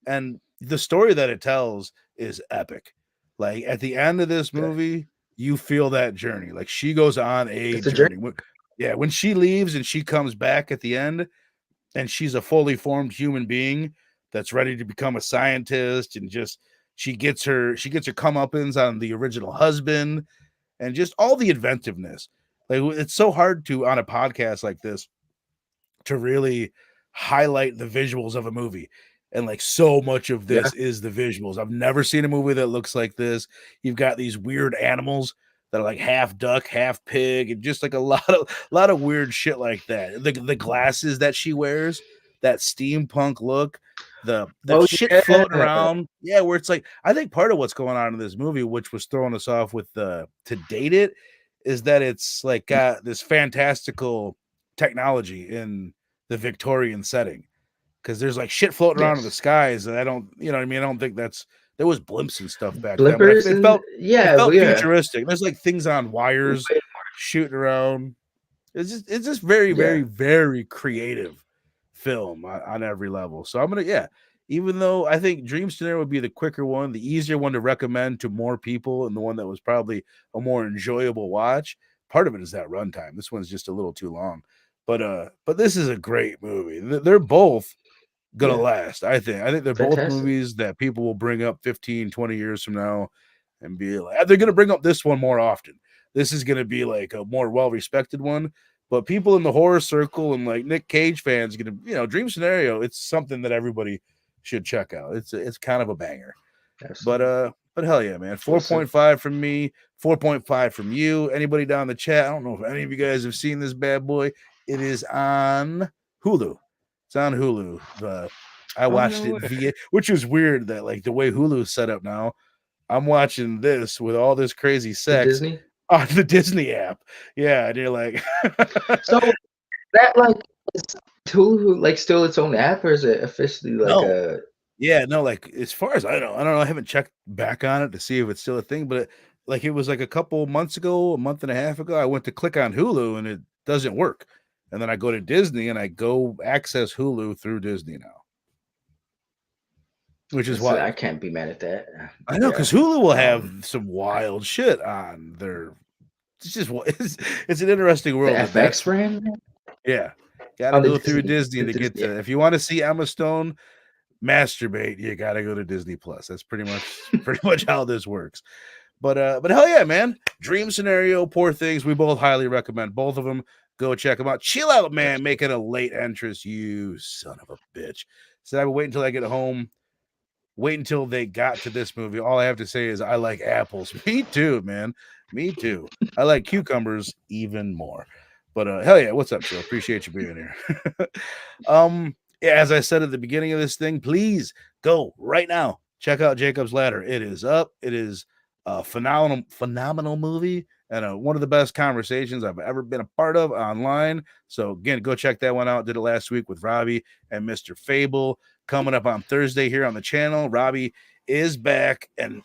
And the story that it tells is epic. Like at the end of this movie, you feel that journey. Like she goes on a It's a journey. journey. Yeah, when she leaves and she comes back at the end, and she's a fully formed human being that's ready to become a scientist, and just she gets her comeuppance on the original husband, and just all the inventiveness. Like, it's so hard to, on a podcast like this, to really highlight the visuals of a movie. And like, so much of Yeah. this is the visuals. I've never seen a movie that looks like this. You've got these weird animals that are like half duck, half pig, and just like a lot of weird shit like that. The glasses that she wears, that steampunk look, the Oh shit floating yeah. around. Yeah, where it's like, I think part of what's going on in this movie, which was throwing us off with the to date it, is that it's like got this fantastical technology in the Victorian setting, because there's like shit floating around in the Yes. skies, and I don't, you know what I mean? I don't think that's, there was blimps and stuff back then, but Blimpers it and felt it yeah, felt yeah. futuristic. There's like things on wires Way- shooting around. It's just very, very, Yeah. very creative film on every level. So I'm gonna, yeah. Even though I think Dream Scenario would be the quicker one, the easier one to recommend to more people, and the one that was probably a more enjoyable watch. Part of it is that runtime. This one's just a little too long. But this is a great movie. They're both gonna Yeah. last. I think they're both Fantastic. movies that people will bring up 15, 20 years from now, and be like, they're gonna bring up this one more often. This is gonna be like a more well-respected one. But people in the horror circle and like Nick Cage fans gonna, Dream Scenario, it's something that everybody should check out. It's kind of a banger. But Absolutely. but hell yeah, man. Awesome. 4.5 from me, 4.5 from you. Anybody down in the chat? I don't know if any of you guys have seen this bad boy. It is on Hulu. It's on Hulu. I Oh watched no it way. via, which is weird that like the way Hulu's set up now. I'm watching this with all this crazy The sex Disney. on the Disney app. Yeah, and you're like, So that like is Hulu like still its own app, or is it officially like no, a? yeah, no, like as far as I don't know. I haven't checked back on it to see if it's still a thing, but like it was like a couple months ago, a month and a half ago, I went to click on Hulu and it doesn't work. And then I go to Disney and I go access Hulu through Disney now, which is I wild. can't be mad at that. I know, Yeah. because Hulu will have Um, some wild shit on their. It's just it's an interesting the world that FX that's, brand yeah. Got to on the go through Disney. Disney The to get Disney. to. If you want to see Emma Stone masturbate, you got to go to Disney Plus. That's pretty much how this works. But hell yeah, man. Dream Scenario, Poor Things. We both highly recommend both of them. Go check them out. Chill Out Man making a late entrance. You son of a bitch. Said I would wait until I get home. Wait until they got to this movie. All I have to say is I like apples. Me too, man. Me too. I like cucumbers even more. But hell yeah, what's up, Chill? Appreciate you being here. Yeah, as I said at the beginning of this thing, please go right now. Check out Jacob's Ladder. It is up. It is a phenomenal movie, and one of the best conversations I've ever been a part of online. So again, go check that one out. Did it last week with Robbie and Mr. Fable. Coming up on Thursday here on the channel, Robbie is back, and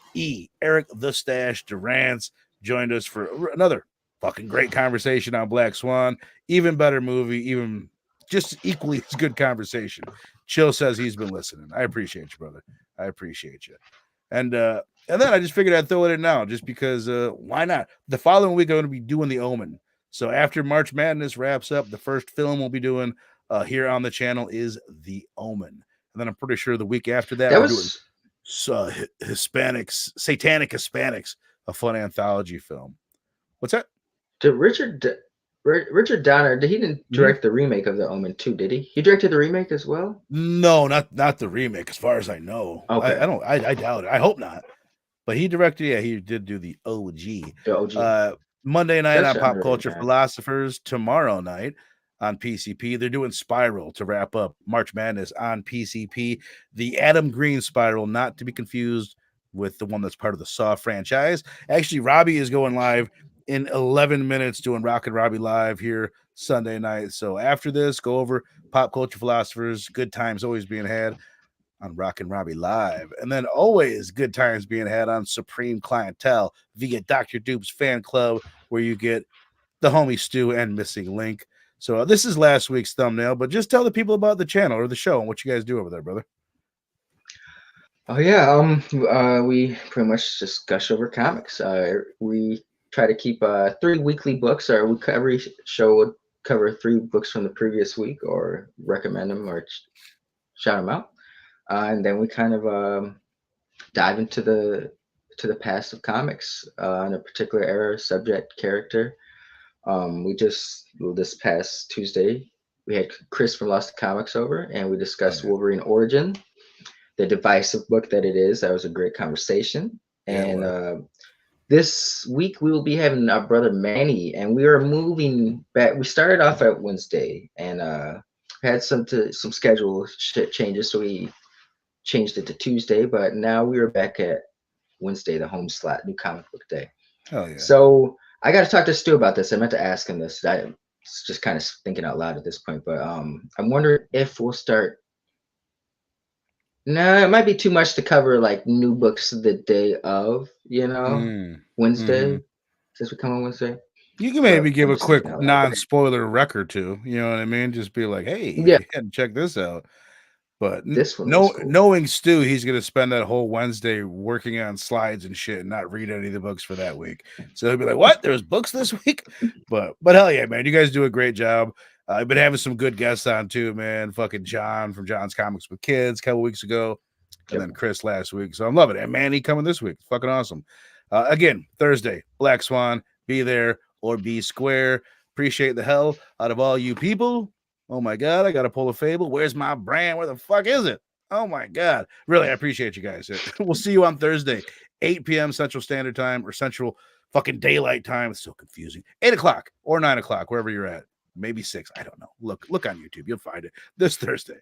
Eric the Stash Durant's joined us for another fucking great conversation on Black Swan. Even better movie, even just equally as good conversation. Chill says he's been listening. I appreciate you, brother. I appreciate you. And then I just figured I'd throw it in now, just because why not? The following week I'm going to be doing The Omen. So after March Madness wraps up, the first film we'll be doing here on the channel is The Omen. And then I'm pretty sure the week after that That we're doing was Hispanics, Satanic Hispanics, a fun anthology film. What's that? did Richard Donner. He didn't Mhm. direct the remake of The Omen 2, did he? He directed the remake as well. No, not the remake, as far as I know. Okay. I doubt it. I hope not. But he directed, yeah, he did do the OG. The OG. Uh, Monday night That's on Pop underrated, Culture man. Philosophers. Tomorrow night on PCP. They're doing Spiral to wrap up March Madness on PCP. The Adam Green Spiral, not to be confused with the one that's part of the Saw franchise. Actually, Robbie is going live in 11 minutes doing Rock and Robbie Live here Sunday night. So after this, go over Pop Culture Philosophers. Good times always being had on Rock and Robbie Live. And then always good times being had on Supreme Clientele via Dr. Dupe's fan club, where you get the homie Stu and Missing Link. So this is last week's thumbnail, but just tell the people about the channel or the show and what you guys do over there, brother. Oh yeah, we pretty much just gush over comics. We try to keep 3 weekly books, or every show would cover 3 books from the previous week, or recommend them, or shout them out, and then we kind of dive into the past of comics in a particular era, subject, character. This past Tuesday, we had Chris from Lost Comics over, and we discussed Wolverine Origin, the divisive book that it is. That was a great conversation. And this week we will be having our brother Manny, and we are moving back. We started off at Wednesday, and had some schedule changes, so we changed it to Tuesday. But now we are back at Wednesday, the home slot, new comic book day. Hell yeah. So I got to talk to Stu about this. I meant to ask him this. I just kind of thinking out loud at this point, but I'm wondering if we'll start. No, it might be too much to cover like new books the day of, Wednesday, since we come on Wednesday. You can maybe give a quick non-spoiler record too. You know what I mean? Just be like, hey, yeah, check this out. But this one knowing Stu, he's going to spend that whole Wednesday working on slides and shit and not read any of the books for that week. So he'll be like, what? There's books this week? But hell yeah, man. You guys do a great job. I've been having some good guests on too, man. Fucking John from John's Comics with Kids a couple weeks ago. And then Chris last week. So I'm loving it. And Manny coming this week. Fucking awesome. Again, Thursday, Black Swan. Be there or be square. Appreciate the hell out of all you people. Oh my God, I got to pull a fable. Where's my brand? Where the fuck is it? Oh my God. Really, I appreciate you guys. We'll see you on Thursday, 8 p.m. Central Standard Time, or Central fucking Daylight Time. It's so confusing. 8 o'clock or 9 o'clock, wherever you're at. Maybe 6. I don't know. Look on YouTube. You'll find it this Thursday.